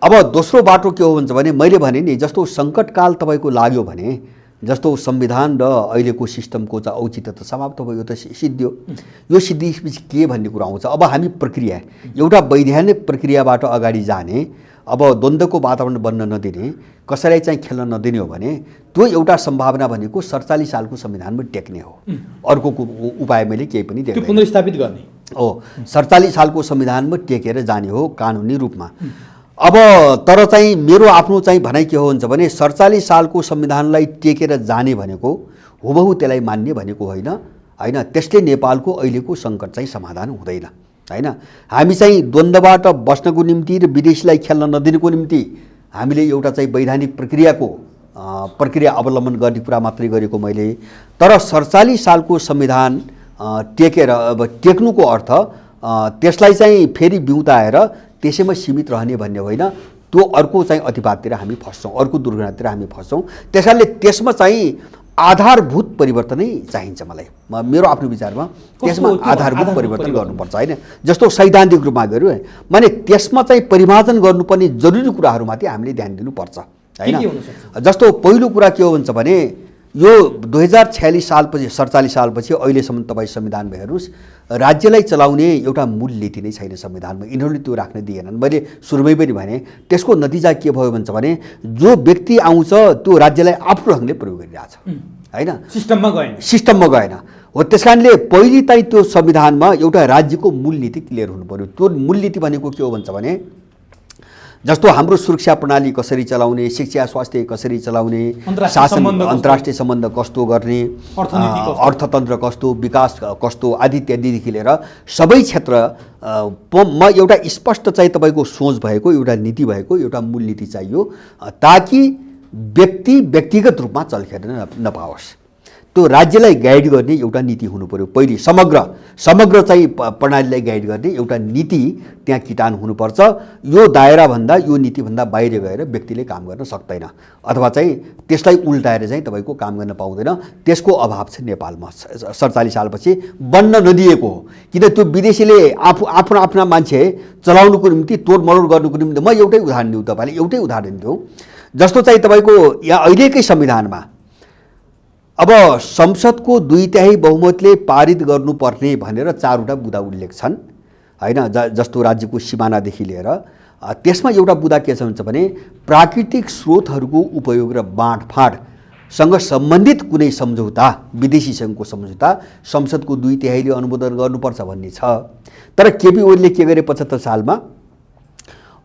अब दोस्रो बाटो के हो भन्छ भने, मैले भने नि, जस्तो सङ्कटकाल तपाईँको लाग्यो भने, जस्तो संविधान र अहिलेको सिस्टमको चाहिँ औचित्य त समाप्त भयो, यो त सिद्धियो। यो सिद्धिपछि के भन्ने कुरा आउँछ? अब हामी प्रक्रिया, एउटा वैधानिक प्रक्रियाबाट अगाडि जाने, अब द्वन्द्वको वातावरण बन्न नदिने, कसैलाई चाहिँ खेल्न नदिने हो भने त्यो एउटा सम्भावना भनेको 47 सालको संविधानमा टेक्ने हो। अर्को उपाय मैले केही पनि देख्दिनँ। पुनर्स्थापित गर्ने हो, 47 सालको संविधानमा टेकेर जाने हो कानुनी रूपमा। अब तर चाहिँ मेरो आफ्नो चाहिँ भनाइ के हो हुन्छ भने 47 सालको संविधानलाई टेकेर जाने भनेको हुबहु त्यसलाई मान्ने भनेको होइन हैन। त्यसले नेपालको अहिलेको सङ्कट चाहिँ समाधान हुँदैन हैन। हामी चाहिँ द्वन्द्वबाट बस्नको निम्ति र विदेशीलाई खेल्न नदिनुको निम्ति हामीले एउटा चाहिँ वैधानिक प्रक्रिया अवलम्बन गर्ने कुरा मात्रै गरेको मैले। तर 47 सालको संविधान टेकेर अब टेक्नुको अर्थ त्यसलाई चाहिँ फेरि बिउताएर त्यसैमा सीमित रहने भन्ने होइन। त्यो अर्को चाहिँ अतिवादतिर हामी फस्छौँ, अर्को दुर्घटनातिर हामी फस्छौँ। त्यसकारणले त्यसमा चाहिँ आधारभूत परिवर्तनै चाहिन्छ मलाई, मेरो आफ्नो विचारमा त्यसमा आधारभूत परिवर्तन गर्नुपर्छ हैन। जस्तो सैद्धान्तिक रूपमा गऱ्यो माने त्यसमा चाहिँ परिमार्जन गर्नुपर्ने जरुरी कुराहरूमाथि हामीले ध्यान दिनुपर्छ हैन। जस्तो पहिलो कुरा के हो भन्छ भने यो 2046 सालपछि 47 सालपछि अहिलेसम्म तपाईँ संविधानमा हेर्नुहोस्, राज्यलाई चलाउने एउटा मूल नीति नै छैन संविधानमा। यिनीहरूले त्यो राख्न दिएनन्। मैले सुरुमै पनि भने त्यसको नतिजा के भयो भन्छ भने जो व्यक्ति आउँछ त्यो राज्यलाई आफ्नो ढङ्गले प्रयोग गरिरहेछ हैन, सिस्टममा गएन हो। त्यसकारणले पहिले चाहिँ त्यो संविधानमा एउटा राज्यको मूल नीति क्लियर हुनु पर्यो। त्यो मूल नीति भनेको के हो भन्छ भने जस्तो हाम्रो सुरक्षा प्रणाली कसरी चलाउने, शिक्षा स्वास्थ्य कसरी चलाउने, शासन अन्तर्राष्ट्रिय सम्बन्ध कस्तो गर्ने, अर्थतन्त्र कस्तो, विकास कस्तो आदि इत्यादिदेखि लिएर सबै क्षेत्रमा एउटा स्पष्ट चाहिँ तपाईँको सोच भएको एउटा नीति भएको एउटा मूल नीति चाहियो, ताकि व्यक्तिगत रूपमा चल्खेर नपाओस्। त्यो राज्यलाई गाइड गर्ने एउटा नीति हुनु पर्यो। पहिले समग्र चाहिँ प्रणालीलाई गाइड गर्ने एउटा नीति त्यहाँ किटान हुनुपर्छ। यो दायराभन्दा यो नीतिभन्दा बाहिर गएर व्यक्तिले काम गर्न सक्दैन, अथवा चाहिँ त्यसलाई उल्टाएर चाहिँ तपाईँको काम गर्न पाउँदैन। त्यसको अभाव छ नेपालमा 47 सालपछि बन्न नदिएको हो। किन त्यो विदेशीले आफ्ना मान्छे चलाउनुको निम्ति तोडमरोड गर्नुको निम्ति। म एउटै उदाहरण दिउँ तपाईँले, एउटै उदाहरण दिउँ। जस्तो चाहिँ तपाईँको यहाँ अहिलेकै संविधानमा अब संसदको 2/3 बहुमतले पारित गर्नुपर्ने भनेर 4वटा बुँदा उल्लेख छन् हैन। जस्तो राज्यको सिमानादेखि लिएर त्यसमा एउटा बुँदा के छ भन्छ भने प्राकृतिक स्रोतहरूको उपयोग र बाँडफाँडसँग सम्बन्धित कुनै सम्झौता, विदेशीसँगको सम्झौता संसदको 2/3 अनुमोदन गर्नुपर्छ भन्ने छ। तर केपी ओलीले के गरे 75 सालमा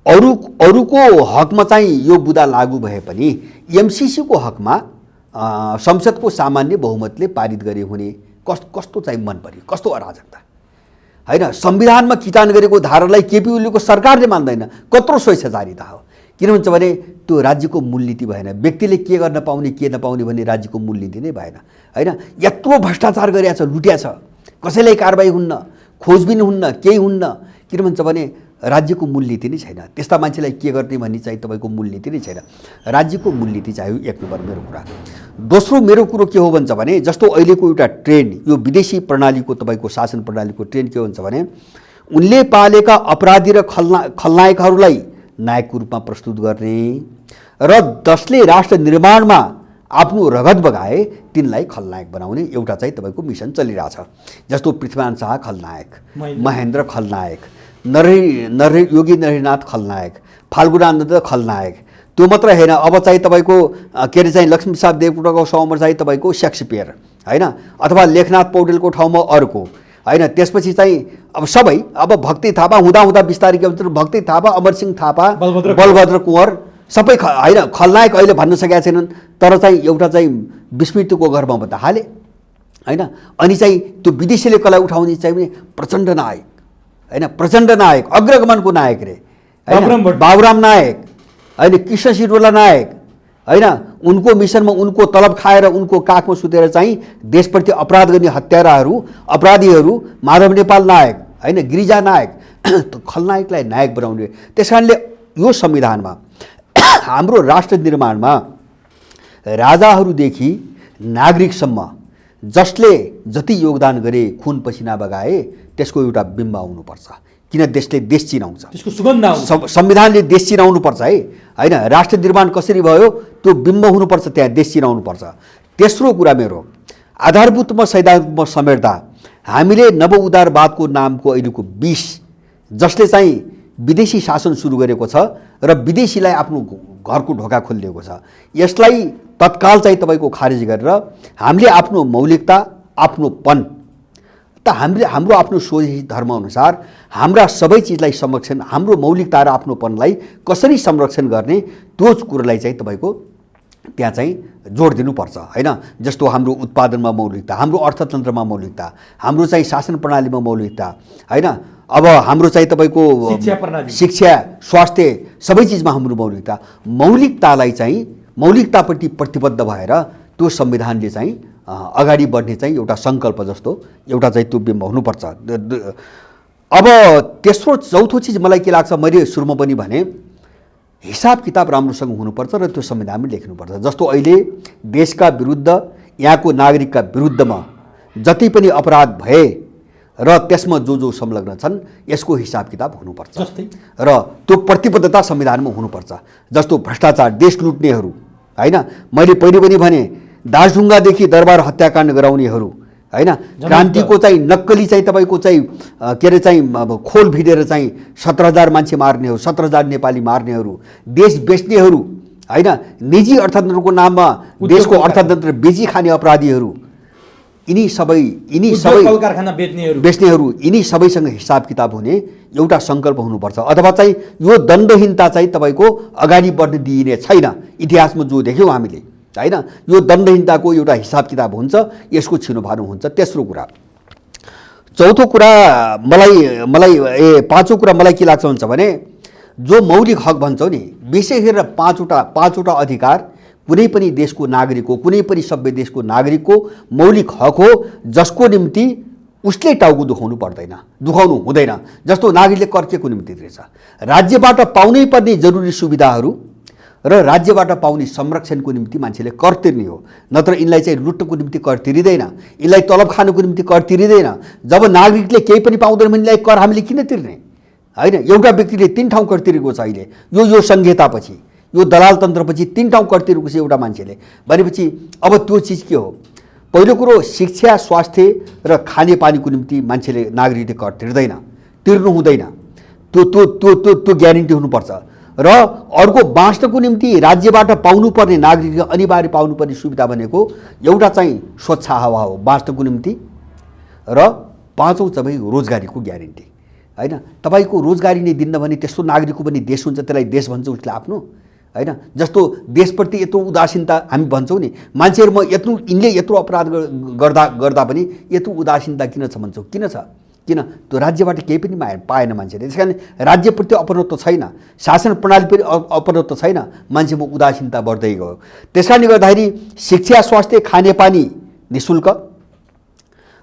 अरूको हकमा चाहिँ यो बुँदा लागू भए पनि एमसीसीको हकमा संसदको सामान्य बहुमतले पारित गरे हुने कस्तो चाहिँ मन पर्यो, कस्तो अराजकता हैन। संविधानमा किटान गरेको धारालाई केपी ओलीको सरकारले मान्दैन। कत्रो स्वेच्छाचारिता हो। किन भन्छ भने त्यो राज्यको मूलनीति भएन। व्यक्तिले के गर्न पाउने के नपाउने भन्ने राज्यको मूलनीति नै भएन हैन। यत्रो भ्रष्टाचार गरिया छ, लुट्या छ, कसैलाई कारबाही हुन्न, खोजबिन हुन्न, केही हुन्न। किन भन्छ भने राज्यको मूलनीति नै छैन। त्यस्ता मान्छेलाई के गर्ने भन्ने चाहिँ तपाईँको मूलनीति नै छैन। राज्यको मूलनीति चाहियो, एक नम्बर मेरो कुरा। दोस्रो मेरो कुरो के हो भन्छ भने जस्तो अहिलेको एउटा ट्रेन्ड यो विदेशी प्रणालीको तपाईँको शासन प्रणालीको ट्रेन्ड के हुन्छ भने उनले पालेका अपराधी र खलनायकहरूलाई नायकको रूपमा प्रस्तुत गर्ने र जसले राष्ट्र निर्माणमा आफ्नो रगत बगाए तिनलाई खलनायक बनाउने एउटा चाहिँ तपाईँको मिसन चलिरहेछ। जस्तो पृथ्वीनारायण शाह खलनायक, महेन्द्र खलनायक, योगी नरहरिनाथ खलनायक, फाल्गुनानन्द खलनायक। त्यो मात्र होइन, अब चाहिँ तपाईँको के अरे चाहिँ लक्ष्मीप्रसाद देवकोटाको ठाउँमा चाहिँ तपाईँको शेक्सपियर हैन, अथवा लेखनाथ पौडेलको ठाउँमा अर्को हैन। त्यसपछि चाहिँ अब सबै अब भक्ति थापा हुँदा बिस्तारै के भन्छ भक्ति थापा, अमरसिंह थापा, बलभद्र कुँवर सबै हैन खलनायक अहिले भन्न सकेका छैनन्। तर चाहिँ एउटा चाहिँ विस्मृतिको घरमा बता हाले हैन। अनि चाहिँ त्यो विदेशीले कसलाई उठाउने चाहिँ प्रचण्ड नायक हैन, प्रचण्ड नायक अग्रगमनको नायक रे बाबुराम नायक होइन, कृष्ण सिरोला नायक हैन। उनको मिसनमा उनको तलब खाएर उनको काखमा सुतेर चाहिँ देशप्रति अपराध गर्ने हत्याराहरू अपराधीहरू माधव नेपाल नायक हैन, गिरिजा नायक खलनायकलाई नायक बनाउने। त्यसकारणले यो संविधानमा हाम्रो राष्ट्र निर्माणमा राजाहरूदेखि नागरिकसम्म जसले जति योगदान गरे, खुन पसिना बगाए, त्यसको एउटा बिम्ब आउनुपर्छ। किन देशले देश चिनाउँछ, त्यसको सुगन्ध आउँछ। संविधानले देश चिनाउनुपर्छ हैन। राष्ट्र निर्माण कसरी भयो त्यो बिम्ब हुनुपर्छ, त्यहाँ देश चिनाउनुपर्छ। तेस्रो कुरा मेरो आधारभूतमा सैद्धान्तिकमा समेट्दा हामीले नवउदारवादको नामको अहिलेको विष जसले चाहिँ विदेशी शासन सुरु गरेको छ र विदेशीलाई आफ्नो घरको ढोका खोलिदिएको छ, यसलाई तत्काल चाहिँ तपाईँको खारेज गरेर हामीले आफ्नो मौलिकता, आफ्नोपन त हाम्रो आफ्नो सोझी धर्मअनुसार हाम्रा सबै चिजलाई संरक्षण, हाम्रो मौलिकता र आफ्नोपनलाई कसरी संरक्षण गर्ने त्यो कुरोलाई चाहिँ तपाईँको त्यहाँ चाहिँ जोड दिनुपर्छ होइन। जस्तो हाम्रो उत्पादनमा मौलिकता, हाम्रो अर्थतन्त्रमा मौलिकता, हाम्रो चाहिँ शासन प्रणालीमा मौलिकता होइन। अब हाम्रो चाहिँ तपाईँको शिक्षा, स्वास्थ्य सबै चिजमा हाम्रो मौलिकतालाई चाहिँ मौलिकताप्रति प्रतिबद्ध भएर त्यो संविधानले चाहिँ अगाडि बढ्ने चाहिँ एउटा सङ्कल्प जस्तो एउटा चाहिँ त्यो बिम्ब हुनुपर्छ। अब तेस्रो चौथो चिज मलाई के लाग्छ, मैले सुरुमा पनि भने हिसाब किताब राम्रोसँग हुनुपर्छ र त्यो संविधानमा लेख्नुपर्छ। जस्तो अहिले देशका विरुद्ध, यहाँको नागरिकका विरुद्धमा जति पनि अपराध भए र त्यसमा जो संलग्न छन् यसको हिसाब किताब हुनुपर्छ र त्यो प्रतिबद्धता संविधानमा हुनुपर्छ। जस्तो भ्रष्टाचार, देश लुट्नेहरू होइन, मैले पहिले पनि भने दासढुङ्गादेखि दरबार हत्याकाण्ड गराउनेहरू होइन, क्रान्तिको चाहिँ नक्कली चाहिँ तपाईँको चाहिँ के अरे चाहिँ खोल भिडेर चाहिँ 17,000 मान्छे मार्नेहरू, 17,000 नेपाली मार्नेहरू, देश बेच्नेहरू होइन, निजी अर्थतन्त्रको नाममा देशको अर्थतन्त्र बेची खाने अपराधीहरू, यिनी सबै कारखाना बेच्नेहरू, यिनी सबैसँग हिसाब किताब हुने एउटा सङ्कल्प हुनुपर्छ। अथवा चाहिँ यो दण्डहीनता चाहिँ तपाईँको अगाडि बढ्न दिइने छैन। इतिहासमा जो देख्यौँ हामीले होइन, यो दण्डहीनताको एउटा हिसाब किताब हुन्छ, यसको छिनोफानो हुन्छ। तेस्रो कुरा। चौथो कुरा मलाई पाँचौँ कुरा मलाई के लाग्छ भन्छ भने जो मौलिक हक भन्छौँ नि, विशेष गरेर पाँचवटा अधिकार कुनै पनि देशको नागरिकको, कुनै पनि सभ्य देशको नागरिकको मौलिक हक हो, जसको निम्ति उसले टाउको दुखाउनु हुँदैन। जस्तो नागरिकले कर के को निम्ति तिर्छ, राज्यबाट पाउनै पर्ने जरुरी सुविधाहरू र राज्यबाट पाउने संरक्षणको निम्ति मान्छेले कर तिर्ने हो। नत्र यिनलाई चाहिँ लुट्नको निम्ति कर तिरिँदैन, यिनलाई तलब खानुको निम्ति कर तिरिँदैन। जब नागरिकले केही पनि पाउँदैन भने यिनलाई कर हामीले किन तिर्ने होइन। एउटा व्यक्तिले 3 ठाउँ कर तिरेको छ अहिले, यो संहितापछि, यो दलाल तन्त्रपछि 3 ठाउँ कर तिरेको छ एउटा मान्छेले भनेपछि अब त्यो चिज के हो। पहिलो कुरो शिक्षा, स्वास्थ्य र खानेपानीको निम्ति मान्छेले नागरिकले कर तिर्नु हुँदैन, त्यो ग्यारेन्टी हुनुपर्छ। र अर्को बाँच्नको निम्ति राज्यबाट पाउनुपर्ने, नागरिकले अनिवार्य पाउनुपर्ने सुविधा भनेको एउटा चाहिँ स्वच्छ हावा हो बाँच्नको निम्ति, र पाँचौँ चाहिँ रोजगारीको ग्यारेन्टी होइन। तपाईँको रोजगारी नै दिन्न भने त्यस्तो नागरिकको पनि देश हुन्छ, त्यसलाई देश भन्छ उसले आफ्नो होइन। जस्तो देशप्रति यत्रो उदासीनता हामी भन्छौँ नि, मान्छेहरूमा यिनले यत्रो अपराध गर्दा पनि यत्रो उदासीनता किन छ भन्छौँ, किन छ? किन त्यो राज्यबाट केही पनि पाएन मान्छेले। त्यस कारण राज्यप्रति अपनत्व छैन, शासन प्रणाली पनि अपनत्व छैन, मान्छेमा उदासीनता बढ्दै गयो। त्यस कारणले गर्दाखेरि शिक्षा, स्वास्थ्य, खानेपानी निःशुल्क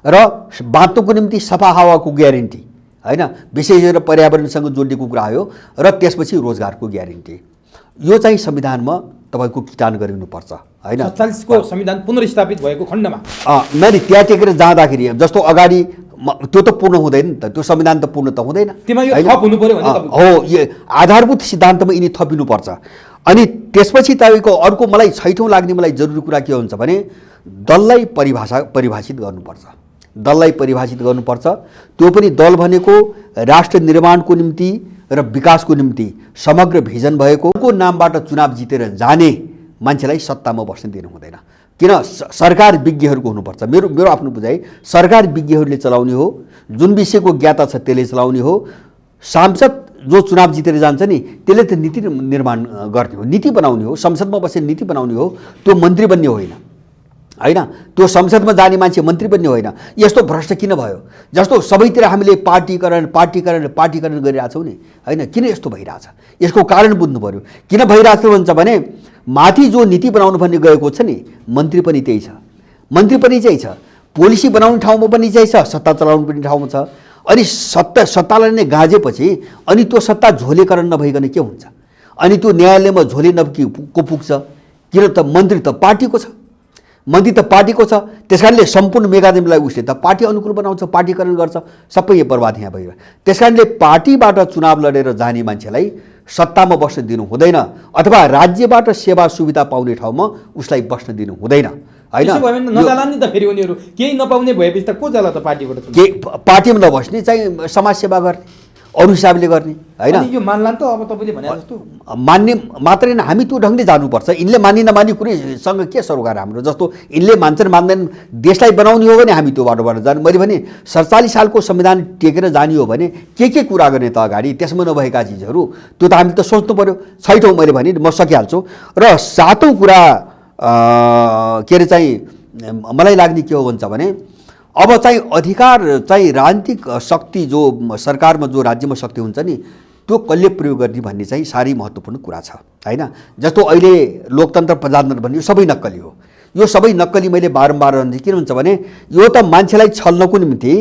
र बाँच्नको निम्ति सफा हावाको ग्यारेन्टी होइन, विशेष गरेर पर्यावरणसँग जोडिएको कुरा हो, र त्यसपछि रोजगारको ग्यारेन्टी। यो चाहिँ संविधानमा तपाईँको किटान गरिनुपर्छ होइन। 47 को संविधान पुनर्स्थापित भएको खण्डमा मैले त्यहाँ टेकेर जाँदाखेरि जस्तो अगाडि त्यो त पूर्ण हुँदैन नि त, त्यो संविधान त पूर्ण त हुँदैन हो। यो आधारभूत सिद्धान्तमा यिनी थपिनुपर्छ। अनि त्यसपछि तपाईँको अर्को मलाई छैठौँ लाग्ने मलाई जरुरी कुरा के हुन्छ भने दललाई परिभाषित गर्नुपर्छ। दललाई परिभाषित गर्नुपर्छ। त्यो पनि दल भनेको राष्ट्र निर्माणको निम्ति र विकासको निम्ति समग्र भिजन भएको को नामबाट चुनाव जितेर जाने मान्छेलाई सत्तामा बस्न दिनु हुँदैन। किन? सरकार विज्ञहरूको हुनुपर्छ। मेरो आफ्नो बुझाइ सरकार विज्ञहरूले चलाउने हो, जुन विषयको ज्ञाता छ त्यसले चलाउने हो। सांसद जो चुनाव जितेर जान्छ नि त्यसले त नीति निर्माण गर्ने हो, नीति बनाउने हो, संसदमा बसेर नीति बनाउने हो। त्यो मन्त्री बन्ने होइन होइन, त्यो संसदमा जाने मान्छे मन्त्री बन्ने होइन। यस्तो भ्रष्ट किन भयो? जस्तो सबैतिर हामीले पार्टीकरण गरिरहेछौँ नि होइन, किन यस्तो भइरहेछ? यसको कारण बुझ्नु पर्यो। किन भइरहेछ भन्छ भने माथि जो नीति बनाउनु भन्ने गएको छ नि, मन्त्री पनि त्यही छ, मन्त्री पनि त्यही छ, पोलिसी बनाउने ठाउँमा पनि त्यही छ, सत्ता चलाउनु पनि ठाउँमा छ। अनि सत्तालाई नै गाजेपछि अनि त्यो सत्ता झोलेकरण नभइकन के हुन्छ? अनि त्यो न्यायालयमा झोले को पुग्छ? किन त मन्त्री त पार्टीको छ, मन्त्री त पार्टीको छ। त्यस कारणले सम्पूर्ण मेगाजिमलाई उसले त पार्टी अनुकूल बनाउँछ, पार्टीकरण गर्छ, सबै बर्बाद यहाँ भइयो। त्यस कारणले पार्टीबाट चुनाव लडेर जाने मान्छेलाई सत्तामा बस्न दिनु हुँदैन, अथवा राज्यबाट सेवा सुविधा पाउने ठाउँमा उसलाई बस्न दिनु हुँदैन होइन। नजाला नि त फेरि उनीहरू केही नपाउने भएपछि त को जाला त पार्टीबाट? पार्टीमा नबस्ने चाहिँ समाजसेवा गर्ने अरू हिसाबले गर्ने होइन। अनि यो मान्ला नि त अब तपाईँले भने जस्तो मान्ने मात्रै होइन, हामी त्यो ढङ्गले जानुपर्छ। यिनले मान्ने नमान्ने कुरैसँग के सरोकार हाम्रो? जस्तो यिनले मान्छन् मान्दैनन्, देशलाई बनाउने हो भने हामी त्यो बाटोबाट जानु। मैले भने 47 सालको संविधान टेकेर जाने हो भने के कुरा गर्ने त अगाडि, त्यसमा नभएका चिजहरू त्यो त हामीले त सोच्नु पऱ्यो। 6औँ मैले भने म सकिहाल्छु। र 7औँ कुरा के अरे चाहिँ मलाई लाग्ने के हो भन्छ भने अब चाहिँ अधिकार चाहिँ राजनीतिक शक्ति जो सरकारमा जो राज्यमा शक्ति हुन्छ नि त्यो कसले प्रयोग गर्ने भन्ने चाहिँ साह्रै महत्त्वपूर्ण कुरा छ होइन। जस्तो अहिले लोकतन्त्र प्रजातन्त्र भन्ने यो सबै नक्कली हो। यो सबै नक्कली मैले बारम्बार भन्छु। किन भन्छ भने यो त मान्छेलाई छल्नको निम्ति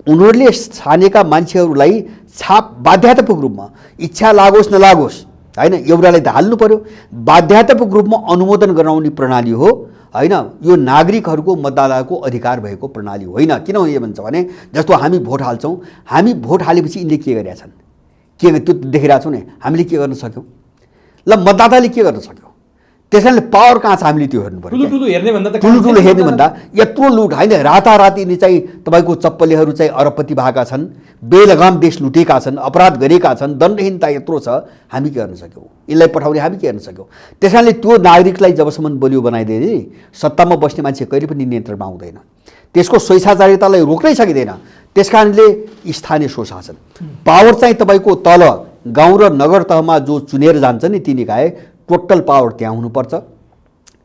उनीहरूले छानेका मान्छेहरूलाई छाप बाध्यतात्मक रूपमा इच्छा लागोस् नलागोस् होइन एउटालाई त हाल्नु पर्यो। बाध्यतात्मक रूपमा अनुमोदन गराउने प्रणाली हो होइन। यो नागरिकहरूको मतदाताको अधिकार भएको प्रणाली होइन। किन हो यो भन्छ भने जस्तो हामी भोट हाल्छौँ, हामी भोट हालेपछि यिनले के गरेका छन् के त्यो देखिरहेको छौँ नि, हामीले के गर्न सक्यौँ? ल मतदाताले के गर्न सक्यो? त्यस कारणले पावर कहाँ छ हामीले त्यो हेर्नु पर्यो। ठुलो हेर्ने भन्दा त ठुलो हेर्ने भन्दा यत्रो लुट होइन। राताराति यिनी चाहिँ तपाईँको चप्पलेहरू चाहिँ अरबपति भएका छन्, बेलगाम देश लुटेका छन्, अपराध गरेका छन्, दण्डहीनता यत्रो छ, हामी के गर्न सक्यौँ? यसलाई पठाउने हामी के गर्न सक्यौँ? त्यस कारणले त्यो नागरिकलाई जबसम्म बलियो बनाइदिए नि सत्तामा बस्ने मान्छे कहिले पनि नियन्त्रणमा आउँदैन, त्यसको स्वेच्छाचारितालाई रोक्नै सकिँदैन। त्यस कारणले स्थानीय स्वशासन पावर चाहिँ तपाईँको तल गाउँ र नगर तहमा जो चुनेर जान्छ नि ती निकाय टोटल पावर त्यहाँ हुनुपर्छ,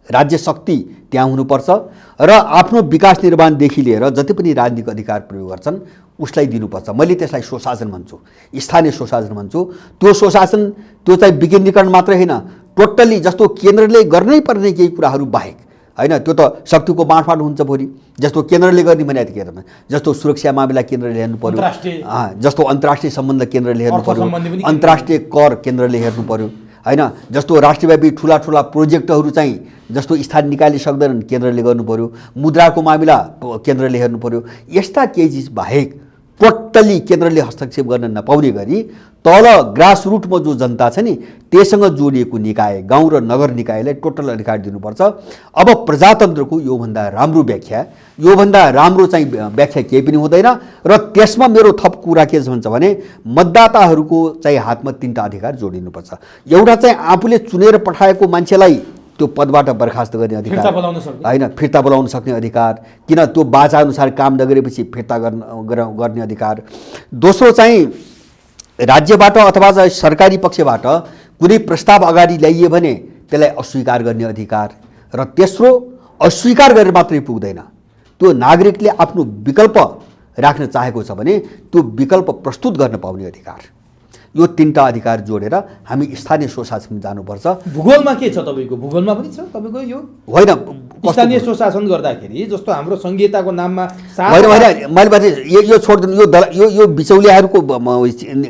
राज्य शक्ति त्यहाँ हुनुपर्छ र आफ्नो विकास निर्माणदेखि लिएर जति पनि राजनीतिक अधिकार प्रयोग गर्छन् उसलाई दिनुपर्छ। मैले त्यसलाई स्वशासन भन्छु, स्थानीय स्वशासन भन्छु। त्यो स्वशासन त्यो चाहिँ विकेन्द्रीकरण मात्रै होइन, टोटल्ली जस्तो केन्द्रले गर्नै पर्ने केही कुराहरू बाहेक होइन। त्यो त शक्तिको बाँडफाँड हुन्छ भोलि। जस्तो केन्द्रले गर्ने भने यतिखेरमा जस्तो सुरक्षा मामिला केन्द्रले हेर्नु पर्यो, जस्तो अन्तर्राष्ट्रिय सम्बन्ध केन्द्रले हेर्नु पर्यो, अन्तर्राष्ट्रिय कर केन्द्रले हेर्नु पर्यो होइन। जस्तो राष्ट्रव्यापी ठुला प्रोजेक्टहरू चाहिँ जस्तो स्थानीय निकायले सक्दैनन् केन्द्रले गर्नु पर्यो, मुद्राको मामिला केन्द्रले हेर्नु पर्यो। यस्ता केही चिज बाहेक टोटल्ली केन्द्रले हस्तक्षेप गर्न नपाउने गरी तल ग्रासरुटमा जो जनता छ नि त्यससँग जोडिएको निकाय गाउँ र नगर निकायलाई टोटल अधिकार दिनुपर्छ। अब प्रजातन्त्रको योभन्दा राम्रो व्याख्या, योभन्दा राम्रो चाहिँ व्याख्या केही पनि हुँदैन। र त्यसमा मेरो थप कुरा के भन्छ भने मतदाताहरूको चाहिँ हातमा 3टा अधिकार जोडिनुपर्छ। एउटा चाहिँ आफूले चुनेर पठाएको मान्छेलाई त्यो पदबाट बर्खास्त गर्ने अधिकार होइन, फिर्ता बोलाउन सक्ने अधिकार, किन त्यो बाचा अनुसार काम नगरेपछि फिर्ता गर्ने अधिकार। दोस्रो चाहिँ राज्यबाट अथवा सरकारी पक्षबाट कुनै प्रस्ताव अगाडि ल्याइए भने त्यसलाई अस्वीकार गर्ने अधिकार। र तेस्रो अस्वीकार गरेर मात्रै पुग्दैन, त्यो नागरिकले आफ्नो विकल्प राख्न चाहेको छ भने त्यो विकल्प प्रस्तुत गर्न पाउने अधिकार। यो 3टा अधिकार जोडेर हामी स्थानीय स्वशासन जानुपर्छ। भूगोलमा के छ तपाईँको? भूगोलमा पनि छ तपाईँको यो होइन स्थानीय स्वशासन गर्दाखेरि जस्तो हाम्रो संहिताको नाममा होइन मैले भने यो छोडिदिनु, यो बिचौलियाहरूको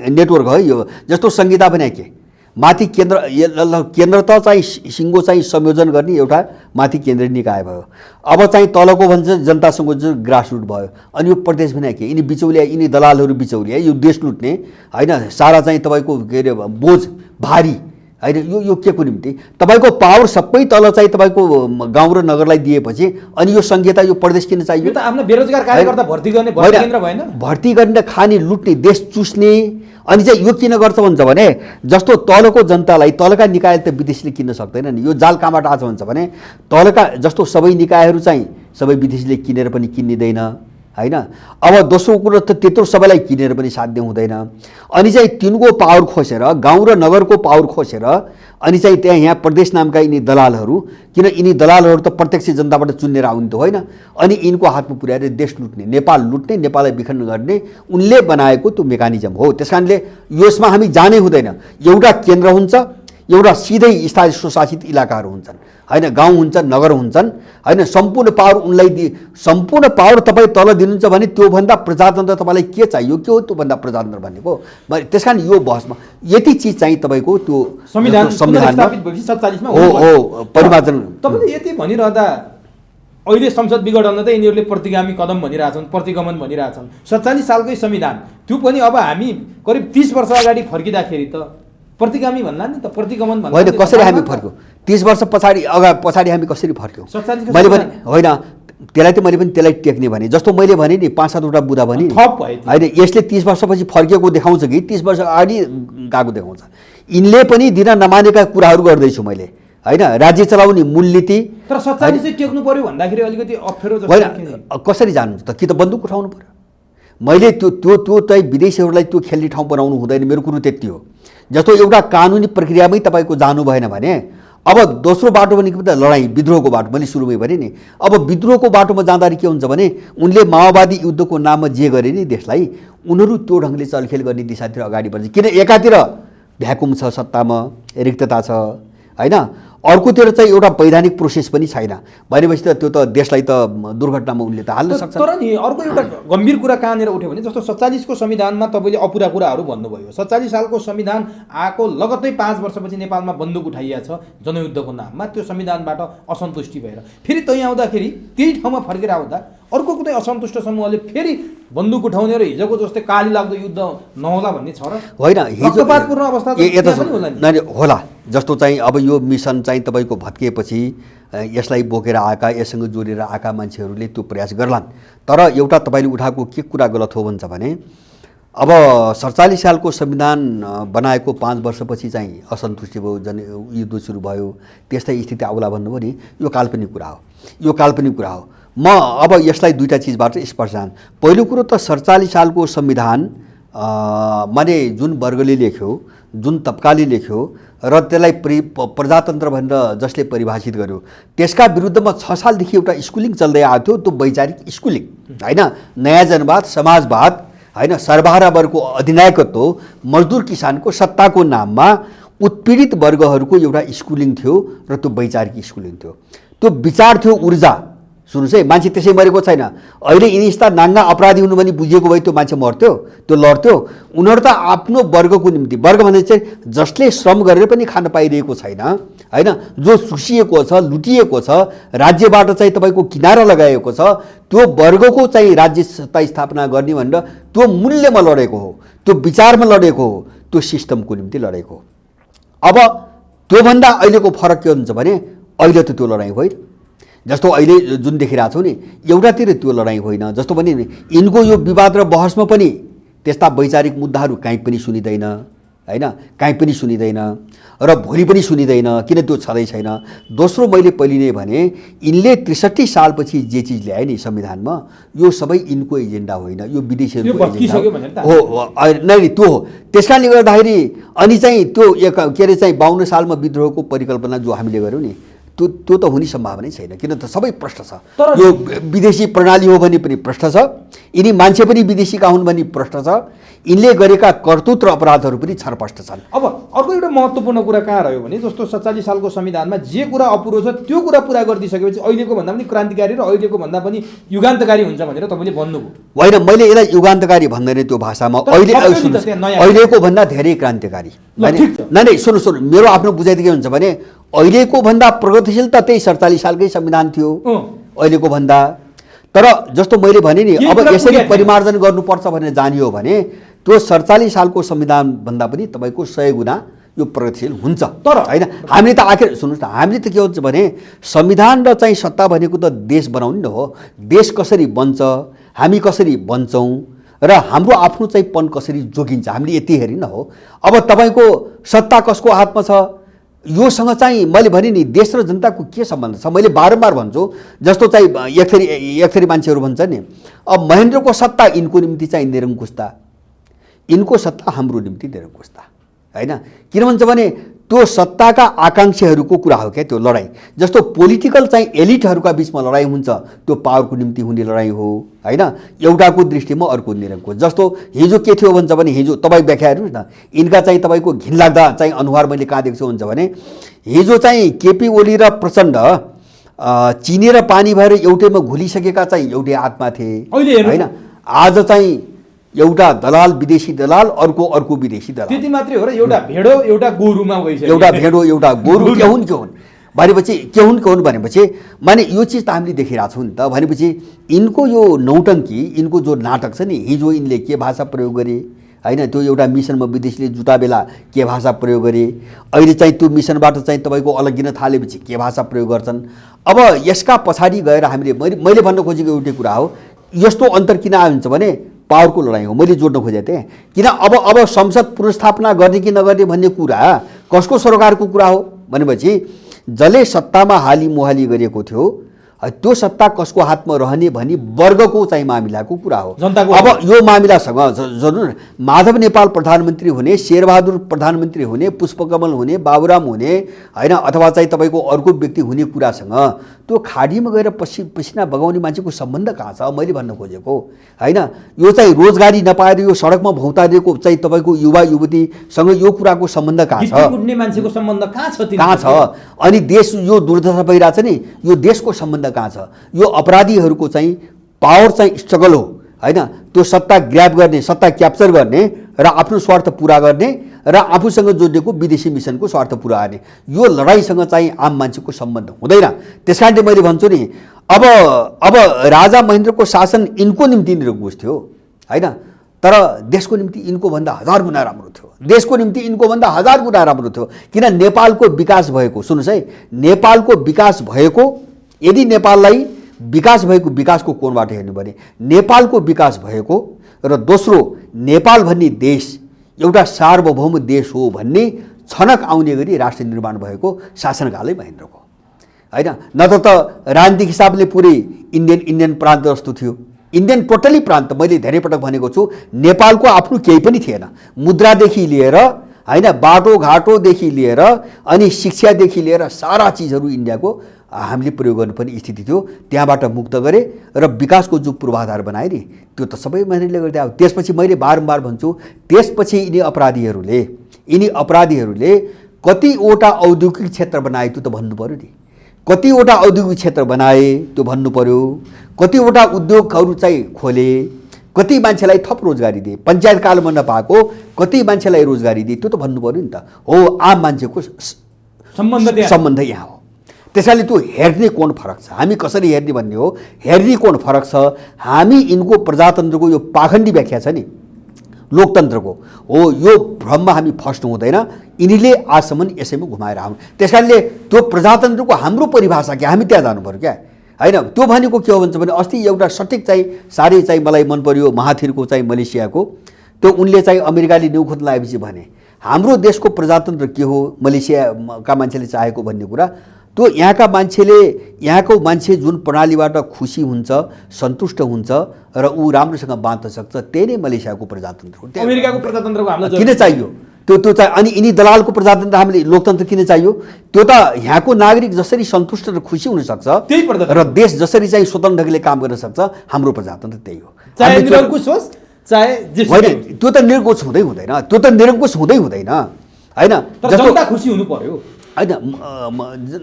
नेटवर्क हो यो। जस्तो संहिता भने के माथि केन्द्र त चाहिँ सिङ्गो चाहिँ संयोजन गर्ने एउटा माथि केन्द्रीय निकाय भयो। अब चाहिँ तलको भन्छ जनतासँग जो ग्रासरुट भयो। अनि यो प्रदेश भने के यिनी बिचौलिया, यिनी दलालहरू बिचौलिया, यो देश लुट्ने होइन। सारा चाहिँ तपाईँको के अरे बोझ भारी होइन। यो के को निम्ति तपाईँको पावर सबै तल चाहिँ तपाईँको गाउँ र नगरलाई दिएपछि अनि यो संहिता यो प्रदेश किन चाहियो? त आफ्नो बेरोजगार कार्यकर्ता भर्ती गर्ने केन्द्र भएन? भर्ती गर्ने खाने लुट्ने देश चुस्ने। अनि चाहिँ यो किन गर्छ भन्छ भने जस्तो तलको जनतालाई तलका निकायले त विदेशीले किन्न सक्दैन नि। यो जाल कहाँबाट आछ भन्छ भने तलका जस्तो सबै निकायहरू चाहिँ सबै विदेशीले किनेर पनि किन्दिँदैन होइन। अब दोस्रो कुरो त त्यत्रो सबैलाई किनेर पनि साध्य हुँदैन। अनि चाहिँ तिनको पावर खोसेर गाउँ र नगरको पावर खोसेर अनि चाहिँ त्यहाँ यहाँ प्रदेश नामका यिनी दलालहरू, किन यिनी दलालहरू त प्रत्यक्ष जनताबाट चुनेर आउने त होइन, अनि यिनको हातमा पुर्याएर देश लुट्ने, नेपाल लुट्ने, नेपाललाई विखण्ड गर्ने उनले बनाएको त्यो मेकानिजम हो। त्यस कारणले यसमा हामी जानै हुँदैन। एउटा केन्द्र हुन्छ, एउटा सिधै स्थानीय स्वशासित इलाकाहरू हुन्छन् होइन, गाउँ हुन्छन्, नगर हुन्छन् होइन। सम्पूर्ण पावर उनलाई सम्पूर्ण पावर तपाईँ तल दिनुहुन्छ भने त्योभन्दा प्रजातन्त्र तपाईँलाई के चाहियो? के हो त्योभन्दा प्रजातन्त्र भनेको? त्यस कारण यो बहसमा यति चिज चाहिँ तपाईँको त्यो संविधानमा हो परिमार्जन। तपाईँले यति भनिरहँदा अहिले संसद विघटन त यिनीहरूले प्रतिगामी कदम भनिरहेछन्, प्रतिगमन भनिरहेछन्। 47 सालकै संविधान त्यो पनि अब हामी करिब 30 वर्ष अगाडि फर्किँदाखेरि त प्रतिगामी भन्ला नि त, प्रतिगमन भन्ला होइन। कसरी हामी फर्क्यौँ 30 वर्ष पछाडि हामी कसरी फर्क्यौँ? मैले भने होइन, त्यसलाई त मैले पनि त्यसलाई टेक्ने भने जस्तो मैले भने नि 5-7वटा बुदा भने थप भयो त्यो। होइन यसले 30 वर्षपछि फर्किएको देखाउँछ कि 30 वर्ष अगाडि गएको देखाउँछ। यिनले पनि दिन नमानेका कुराहरू गर्दैछु मैले होइन। राज्य चलाउने मूल नीति तर सच्चाइ चाहिँ टेक्नु पर्यो भन्दाखेरि अलिकति अप्ठ्यारो जस्तो होइन। कसरी जानु त कि त बन्दुक उठाउनु पर्यो। मैले त्यो चाहिँ विदेशीहरूलाई त्यो खेल्ने ठाउँ बनाउनु हुँदैन। मेरो कुरो त्यति हो। जस्तो एउटा कानुनी प्रक्रियामै तपाईँको जानु भएन भने अब दोस्रो बाटो भनेको त लडाइँ विद्रोहको बाटो मैले सुरुमै भने नि। अब विद्रोहको बाटोमा जाँदाखेरि के हुन्छ भने उनले माओवादी युद्धको नाममा जे गरे नि देशलाई उनीहरू त्यो ढङ्गले चलखेल गर्ने दिशातिर अगाडि बढ्छ। किन एकातिर भ्याकुम छ, सत्तामा रिक्तता छ होइन, अर्कोतिर चाहिँ एउटा वैधानिक प्रोसेस पनि छैन भनेपछि त त्यो त देशलाई त दुर्घटनामा उनले त हाल्न सक्छ। तर नि अर्को एउटा गम्भीर कुरा कहाँनिर उठ्यो भने जस्तो 47 को संविधानमा तपाईँले अपुरा कुराहरू भन्नुभयो। 47 सालको संविधान आएको लगत्तै 5 वर्षपछि नेपालमा बन्दुक उठाइएको छ जनयुद्धको नाममा। त्यो संविधानबाट असन्तुष्टि भएर फेरि त्यहीँ आउँदाखेरि त्यही ठाउँमा फर्केर आउँदा अर्को कुनै असन्तुष्ट समूहले फेरि बन्दुक उठाउने र हिजोको जस्तै काली लाग्दो युद्ध नहोला भन्ने छ र होइन। रक्तपातपूर्ण अवस्था होला। जस्तो चाहिँ अब यो मिसन चाहिँ तपाईँको भत्किएपछि यसलाई बोकेर आएका यससँग जोडेर आएका मान्छेहरूले त्यो प्रयास गर्लान्। तर एउटा तपाईँले उठाएको के कुरा गलत हो भन्छ भने अब 47 सालको संविधान बनाएको 5 वर्षपछि चाहिँ असन्तुष्टि भयो, युद्ध सुरु भयो, त्यस्तै स्थिति आउला भन्नुभयो नि। यो काल्पनिक कुरा हो। यो काल्पनिक कुरा हो। म अब यसलाई दुईटा चिजबाट स्पष्ट जान। पहिलो कुरो त 47 सालको संविधान माने जुन वर्गले लेख्यो, जुन तबकाले लेख्यो र त्यसलाई प्रजातन्त्र भनेर जसले परिभाषित गर्यो त्यसका विरुद्धमा 6 सालदेखि एउटा स्कुलिङ चल्दै आएको थियो। त्यो वैचारिक स्कुलिङ होइन, नयाँ जनवाद, समाजवाद होइन, सर्वहारा वर्गको अधिनायकत्व, मजदुर किसानको सत्ताको नाममा उत्पीडित वर्गहरूको एउटा स्कुलिङ थियो र त्यो वैचारिक स्कुलिङ थियो। त्यो विचार थियो, ऊर्जा। सुन्नुहोस् है, मान्छे त्यसै मरेको छैन। अहिले यिनी यस्ता नाङ्गा अपराधी हुनु भने बुझिएको भए त्यो मान्छे मर्थ्यो, त्यो लड्थ्यो। उनीहरू त आफ्नो वर्गको निम्ति, वर्ग भन्दा चाहिँ जसले श्रम गरेर पनि खान पाइरहेको छैन होइन, जो सुसिएको छ, लुटिएको छ, राज्यबाट चाहिँ तपाईँको किनारा लगाएको छ, त्यो वर्गको चाहिँ राज्य सत्ता स्थापना गर्ने भनेर त्यो मूल्यमा लडेको हो, त्यो विचारमा लडेको हो, त्यो सिस्टमको निम्ति लडेको हो। अब त्योभन्दा अहिलेको फरक के हुन्छ भने अहिले त त्यो लडाइँ होइन। जस्तो अहिले जुन देखिरहेको छौँ नि, एउटातिर त्यो लडाइँ होइन। जस्तो भने यिनको यो विवाद र बहसमा पनि त्यस्ता वैचारिक मुद्दाहरू कहीँ पनि सुनिँदैन होइन, कहीँ पनि सुनिँदैन र भोलि पनि सुनिँदैन। किन त्यो छँदै छैन? दोस्रो मैले पहिले नै भने यिनले 63 सालपछि जे चिज ल्याए नि संविधानमा, यो सबै यिनको एजेन्डा होइन, यो विदेशीहरूको एजेन्डा हो। नै त्यो हो। त्यसकारणले गर्दाखेरि अनि चाहिँ त्यो के अरे चाहिँ 52 सालमा विद्रोहको परिकल्पना जो हामीले गऱ्यौँ नि त्यो त हुने सम्भावनै छैन। किन त सबै प्रश्न छ। यो विदेशी प्रणाली हो भने पनि प्रश्न छ, यिनी मान्छे पनि विदेशीका हुन् भने प्रश्न छ, यिनले गरेका कर्तुत र अपराधहरू पनि छरपष्ट छन्। अब अर्को एउटा महत्त्वपूर्ण कुरा कहाँ रह्यो भने जस्तो 47 सालको संविधानमा जे कुरा अपुरो छ त्यो कुरा पुरा गरिदिइसकेपछि अहिलेको भन्दा पनि क्रान्तिकारी र अहिलेको भन्दा पनि युगान्तकारी हुन्छ भनेर तपाईँले भन्नुभयो। होइन, मैले यसलाई युगान्तकारी भन्दैन त्यो भाषामा। अहिलेको भन्दा धेरै क्रान्तिकारी। नै सुन्नु, मेरो आफ्नो बुझाइ के हुन्छ भने अहिलेको भन्दा प्रगतिशील त त्यही 47 सालकै संविधान थियो अहिलेको भन्दा। तर जस्तो मैले भने नि, अब यसरी परिमार्जन गर्नुपर्छ भनेर जानियो भने त्यो 47 सालको संविधान भन्दा पनि तपाईँको 100 गुणा यो प्रगतिशील हुन्छ। तर होइन, हामीले त आखिर सुन्नुहोस् न, हामीले त के हुन्छ भने संविधान र चाहिँ सत्ता भनेको त देश बनाउने न हो। देश कसरी बन्छ, हामी कसरी बन्छौँ र हाम्रो आफ्नो चाहिँ पन कसरी जोगिन्छ, हामीले यति हेरि न हो। अब तपाईँको सत्ता कसको हातमा छ योसँग चाहिँ मैले भने नि देश र जनताको के सम्बन्ध छ। मैले बारम्बार भन्छु, जस्तो चाहिँ एकथरी मान्छेहरू भन्छ नि, अब महेन्द्रको सत्ता यिनको निम्ति चाहिँ निरङ्कुशता, यिनको सत्ता हाम्रो निम्ति निरङ्कुशता होइन। किन भन्छ भने त्यो सत्ताका आकाङ्क्षीहरूको कुरा हो क्या त्यो लडाइँ। जस्तो पोलिटिकल चाहिँ एलिटहरूका बिचमा लडाइँ हुन्छ, त्यो पावरको निम्ति हुने लडाइँ हो होइन। एउटाको दृष्टिमा अर्को निरङ्कुश। जस्तो हिजो के थियो भन्छ भने, हिजो तपाईँ व्याख्या हेर्नुहोस् न, यिनका चाहिँ तपाईँको घिनलाग्दा चाहिँ अनुहार मैले कहाँ देख्छु भन्छ भने हिजो चाहिँ केपी ओली र प्रचण्ड चिनी र पानी भएर एउटैमा घुलिसकेका चाहिँ एउटै आत्मा थिए होइन। आज चाहिँ एउटा दलाल विदेशी दलाल, अर्को विदेशी दलाल, त्यति मात्रै हो र एउटा भेडो एउटा गोरुमा गइसक्यो। एउटा भेडो एउटा गोरु के हुन् भनेपछि के हुन् भनेपछि माने यो चिज त हामीले देखिरहेको छौँ नि त। भनेपछि यिनको यो नौटङ्की, यिनको जो नाटक छ नि, हिजो यिनले के भाषा प्रयोग गरे होइन। त्यो एउटा मिसनमा विदेशीले जुटा बेला के भाषा प्रयोग गरे, अहिले चाहिँ त्यो मिसनबाट चाहिँ तपाईँको अलग्गिन थालेपछि के भाषा प्रयोग गर्छन्। अब यसका पछाडि गएर हामीले मैले भन्न खोजेको एउटै कुरा हो, यस्तो अन्तर किन आउँछ भने पावरको लडाइँ हो। मैले जोड्न खोजेको थिएँ किन अब संसद पुनर्स्थापना गर्ने कि नगर्ने भन्ने कुरा कसको सरकारको कुरा हो भनेपछि जसले सत्तामा हालिमुहाली गरेको थियो त्यो सत्ता कसको हातमा रहने भनी वर्गको चाहिँ मामिलाको कुरा हो। अब यो मामिलासँग जरुर माधव नेपाल प्रधानमन्त्री हुने, शेरबहादुर प्रधानमन्त्री हुने, पुष्पकमल हुने, बाबुराम हुने होइन, अथवा चाहिँ तपाईँको अर्को व्यक्ति हुने कुरासँग त्यो खाडीमा गएर पसिना बगाउने मान्छेको सम्बन्ध कहाँ छ मैले भन्न खोजेको होइन। यो चाहिँ रोजगारी नपाएर यो सडकमा भौतारिएको चाहिँ तपाईँको युवा युवतीसँग यो कुराको सम्बन्ध कहाँ छ, मान्छेको सम्बन्ध कहाँ छ? अनि देश यो दुर्दशा भइरहेछ नि, यो देशको सम्बन्ध कहाँ छ? यो अपराधीहरूको चाहिँ पावर चाहिँ स्ट्रगल हो होइन। त्यो सत्ता ग्र्याब गर्ने, सत्ता क्याप्चर गर्ने र आफ्नो स्वार्थ पुरा गर्ने र आफूसँग जोडिएको विदेशी मिसनको स्वार्थ पुरा गर्ने, यो लडाइँसँग चाहिँ आम मान्छेको सम्बन्ध हुँदैन। त्यस कारणले मैले भन्छु नि अब राजा महेन्द्रको शासन यिनको निम्ति निरङ्कुश थियो होइन, तर देशको निम्ति यिनको भन्दा 1000 गुणा राम्रो थियो। देशको निम्ति यिनको भन्दा 1000 गुणा राम्रो थियो। किन नेपालको विकास भएको, सुन्नुहोस् है, नेपालको विकास भएको, यदि नेपाललाई विकास भएको विकासको कोणबाट हेर्नु भने नेपालको विकास भएको र दोस्रो नेपाल भन्ने देश एउटा सार्वभौम देश हो भन्ने छनक आउने गरी राष्ट्र निर्माण भएको शासनकालै महेन्द्रको होइन। नत्र त राजनीतिक हिसाबले पुरै इन्डियन प्रान्त जस्तो थियो। इन्डियन टोटली प्रान्त, मैले धेरै पटक भनेको छु, नेपालको आफ्नो केही पनि थिएन। मुद्रादेखि लिएर होइन, बाटोघाटोदेखि लिएर अनि शिक्षादेखि लिएर सारा चिजहरू इन्डियाको हामीले प्रयोग गर्नुपर्ने स्थिति थियो। त्यहाँबाट मुक्त गरे र विकासको जो पूर्वाधार बनाए नि त्यो त सबै महेन्द्रले गर्दै आयो। त्यसपछि मैले बारम्बार भन्छु, त्यसपछि यिनी अपराधीहरूले कतिवटा औद्योगिक क्षेत्र बनाए त्यो त भन्नु पऱ्यो नि। कतिवटा औद्योगिक क्षेत्र बनाए त्यो भन्नु पऱ्यो, कतिवटा उद्योगहरू चाहिँ खोले, कति मान्छेलाई थप रोजगारी दिए, पञ्चायत कालमा नपाएको कति मान्छेलाई रोजगारी दिए त्यो त भन्नु पऱ्यो नि त। हो, आम मान्छेको सम्बन्ध यहाँ हो। त्यसैले त्यो हेर्ने कोण फरक छ, हामी कसरी हेर्ने भन्ने हो, हेर्ने कोण फरक छ। हामी यिनको प्रजातन्त्रको यो पाखण्डी व्याख्या छ नि लोकतन्त्रको हो, यो भ्रममा हामी फस्नु हुँदैन। यिनीले आजसम्म यसैमा घुमाएर आउनु। त्यस कारणले त्यो प्रजातन्त्रको हाम्रो परिभाषा क्या, हामी त्यहाँ जानु पऱ्यो क्या होइन। त्यो भनेको के हो भन्छ भने अस्ति एउटा सठिक चाहिँ साह्रै चाहिँ मलाई मन पर्यो महाथिरको चाहिँ मलेसियाको, त्यो उनले चाहिँ अमेरिकाले न्यु खोज्न लागेपछि भने हाम्रो देशको प्रजातन्त्र के हो, मलेसियाका मान्छेले चाहेको भन्ने कुरा, त्यो यहाँको मान्छे जुन प्रणालीबाट खुसी हुन्छ, सन्तुष्ट हुन्छ र ऊ राम्रोसँग बाँच्न सक्छ, त्यही नै मलेसियाको प्रजातन्त्र हो। अमेरिकाको प्रजातन्त्रको हामीलाई किन चाहियो त्यो चाहिँ? अनि यिनी दलालको प्रजातन्त्र हामीले लोकतन्त्र किन चाहियो? त्यो त यहाँको नागरिक जसरी सन्तुष्ट र खुसी हुनसक्छ र देश जसरी चाहिँ स्वतन्त्र ढङ्गले काम गर्न सक्छ, हाम्रो प्रजातन्त्र त्यही हो। होइन, त्यो त निरङ्कुश हुँदै हुँदैन, त्यो त निरङ्कुश हुँदै हुँदैन होइन। जनता खुसी हुनु पर्यो होइन।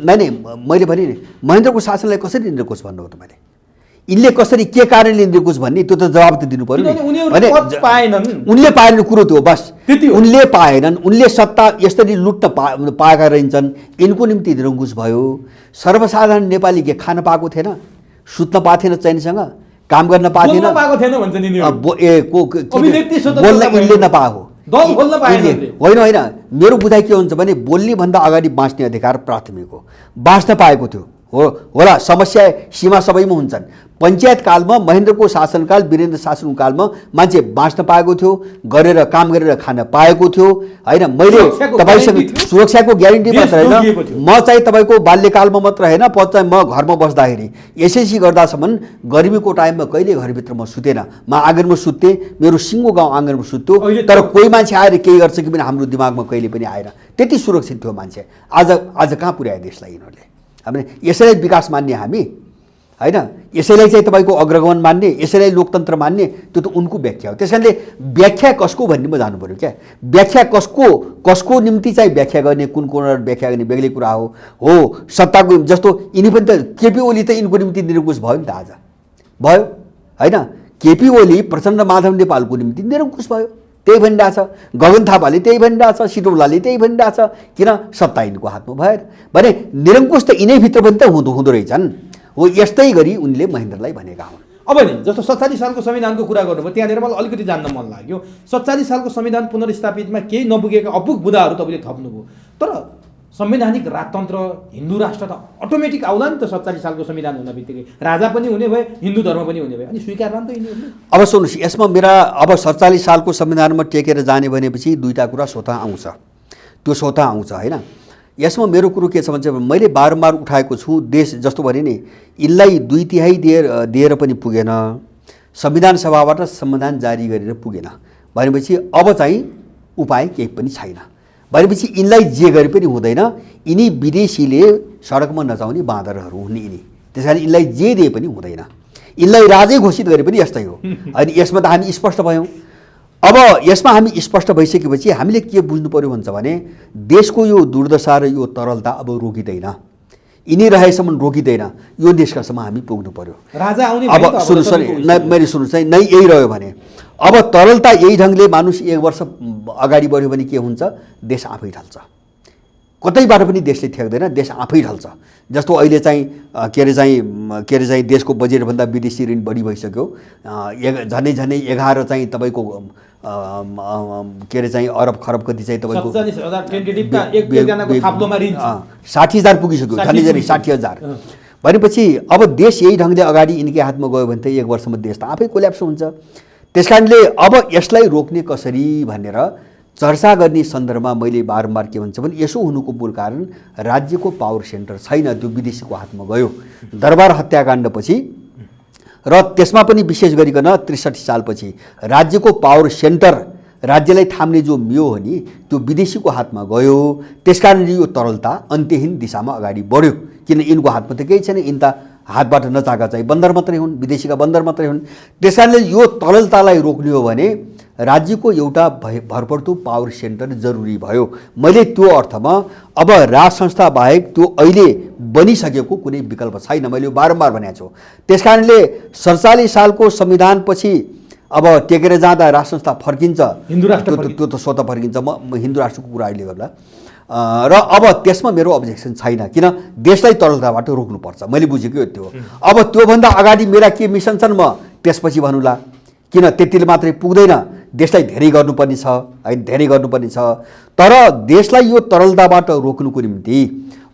नै मैले भने नि महेन्द्रको शासनलाई कसरी निरङ्कुश भन्नु हो तपाईँले? यिनले कसरी के कारणले निरङ्कुश भन्ने त्यो त जवाब त दिनु पर्यो नि। उनले पाएनन् कुरो त्यो, बस उनले पाएनन्। उनले सत्ता यसरी लुट्न पाएका रहन्छन्, यिनको निम्ति निरङ्कुश भयो। सर्वसाधारण नेपाली के खान पाएको थिएन, सुत्न पाएको थिएन, चैनसँग काम गर्न पाएको थिएन, बोल्न यिनले नपाएको होइन। मेरो बुझाइ के हुन्छ भने बोल्ने भन्दा अगाडि बाँच्ने अधिकार प्राथमिक हो, बाँच्न पाएको थियो होला। समस्या सीमा सबैमा हुन्छन्। पञ्चायत कालमा महेन्द्रको शासनकाल, वीरेन्द्र शासनको कालमा मान्छे बाँच्न पाएको थियो, गरेर काम गरेर खान पाएको थियो होइन। मैले तपाईँसँग सुरक्षाको ग्यारेन्टी मात्र होइन, म चाहिँ तपाईँको बाल्यकालमा मात्र होइन, म घरमा बस्दाखेरि एसएससी गर्दासम्म गर्मीको टाइममा कहिले घरभित्र म सुतेन, म आँगनमा सुत्थेँ, मेरो सिङ्गो गाउँ आँगनमा सुत्थ्यो। तर कोही मान्छे आएर केही गर्छ कि पनि हाम्रो दिमागमा कहिले पनि आएन। त्यति सुरक्षित थियो मान्छे। आज कहाँ पुर्यायो देशलाई यिनीहरूले? हामीले यसैलाई विकास मान्ने हामी होइन, यसैलाई चाहिँ तपाईँको अग्रगमन मान्ने, यसैलाई लोकतन्त्र मान्ने, त्यो त उनको व्याख्या हो। त्यस कारणले व्याख्या कसको भन्नेमा जानु पऱ्यो क्या। व्याख्या कसको निम्ति चाहिँ व्याख्या गर्ने, कुन व्याख्या गर्ने बेग्लै कुरा हो। सत्ताको जस्तो यिनी पनि त केपी ओली त यिनको निम्ति निरङ्कुश भयो नि त, आज भयो होइन। केपी ओली प्रचण्ड माधव नेपालको निम्ति निरङ्कुश भयो, त्यही भनिरहेछ। गगन थापाले त्यही भनिरहेछ, सिटौलाले त्यही भनिरहेछ। किन? सत्ता यिनको हातमा भएर भने निरङ्कुश त यिनैभित्र पनि त हुँदो रहेछन्। हो, यस्तै गरी उनले महेन्द्रलाई भनेका हुन्। अब नि जस्तो 47 सालको संविधानको कुरा गर्नुभयो, त्यहाँनिर मलाई अलिकति जान्न मन लाग्यो। 47 सालको संविधान पुनर्स्थापितमा केही नपुगेका अपुग बुदाहरू तपाईँले थप्नुभयो, तर संवैधानिक राजतन्त्र हिन्दू राष्ट्र त अटोमेटिक आउला नि त। 47 सालको संविधान हुन बित्तिकै राजा पनि हुने भए, हिन्दू धर्म पनि हुने भए, अनि स्वीकार त यिनीहरूले। अब सुन्नुहोस्, यसमा मेरा अब 47 सालको संविधानमा टेकेर जाने भनेपछि दुईवटा कुरा स्वतः आउँछ, त्यो स्वतः आउँछ होइन। यसमा मेरो कुरो के छ भने चाहिँ मैले बारम्बार उठाएको छु, देश जस्तो भने नि यिनलाई 2/3 दिएर पनि पुगेन, संविधान सभाबाट संविधान जारी गरेर पुगेन भनेपछि अब चाहिँ उपाय केही पनि छैन भनेपछि यिनलाई जे गरे पनि हुँदैन। यिनी विदेशीले सडकमा नचाउने बाँदरहरू हुन् यिनी, त्यस कारण यिनलाई जे दिए पनि हुँदैन। यिनलाई राजै घोषित गरे पनि यस्तै हो। अनि यसमा त हामी स्पष्ट भयौँ। अब यसमा हामी स्पष्ट भइसकेपछि हामीले के बुझ्नु पर्यो भन्छ भने देशको यो दुर्दशा र यो तरलता अब रोकिँदैन, यिनी रहेसम्म रोकिँदैन, यो निष्कर्षमा हामी पुग्नु पर्यो। राजा आउने अब सुन्नुहोस् मैले सुन्नुहोस् है, नै यही रह्यो भने अब तरलता यही ढङ्गले मानुष 1 वर्ष अगाडि बढ्यो भने के हुन्छ, देश आफै ढल्छ, कतैबाट पनि देशले ठेक्दैन, देश आफै ढल्छ। जस्तो अहिले चाहिँ के अरे चाहिँ देशको बजेटभन्दा विदेशी ऋण बढी भइसक्यो, झन्डै 11 चाहिँ तपाईँको के अरे चाहिँ अरब खरब कति चाहिँ तपाईँको 60,000 पुगिसक्यो, झन्डै 60,000 भनेपछि अब देश यही ढङ्गले अगाडि यिनकै हातमा गयो भने त 1 वर्षमा देश त आफै कोल्याप्स हुन्छ। त्यस कारणले अब यसलाई रोक्ने कसरी भनेर चर्चा गर्ने सन्दर्भमा मैले बारम्बार के भन्छ भने यसो हुनुको मूल कारण राज्यको पावर सेन्टर छैन, त्यो विदेशीको हातमा गयो। दरबार हत्याकाण्डपछि र त्यसमा पनि विशेष गरिकन 63 सालपछि राज्यको पावर सेन्टर, राज्यलाई थाम्ने जो मियो हो नि, त्यो विदेशीको हातमा गयो। त्यसकारणले यो तरलता अन्त्यहीन दिशामा अगाडि बढ्यो, किन यिनको हातमा त केही छैन, यिन त हातबाट नचाका चाहिँ बन्दर मात्रै हुन्, विदेशीका बन्दर मात्रै हुन्। त्यसकारणले यो तरलतालाई रोक्ने हो भने राज्यको एउटा भरपर्दो पावर सेन्टर जरुरी भयो। मैले त्यो अर्थमा अब राज संस्था बाहेक त्यो अहिले बनिसकेको कुनै विकल्प छैन, मैले यो बारम्बार भनेको छु। त्यसकारणले 47 सालको संविधानपछि अब टेकेर जाँदा राज संस्था फर्किन्छ, हिन्दू राष्ट्र त्यो त स्वतः फर्किन्छ। म हिन्दू राष्ट्रको कुरा अहिले गर्ला र अब त्यसमा मेरो अब्जेक्सन छैन, किन देशलाई तरलताबाट रोक्नुपर्छ, मैले बुझेको त्यो। अब त्योभन्दा अगाडि मेरा के मिसन छन् म त्यसपछि भन्नुला, किन त्यतिले मात्रै पुग्दैन, देशलाई धेरै गर्नुपर्ने छ होइन, धेरै गर्नुपर्ने छ। तर देशलाई यो तरलताबाट रोक्नुको निम्ति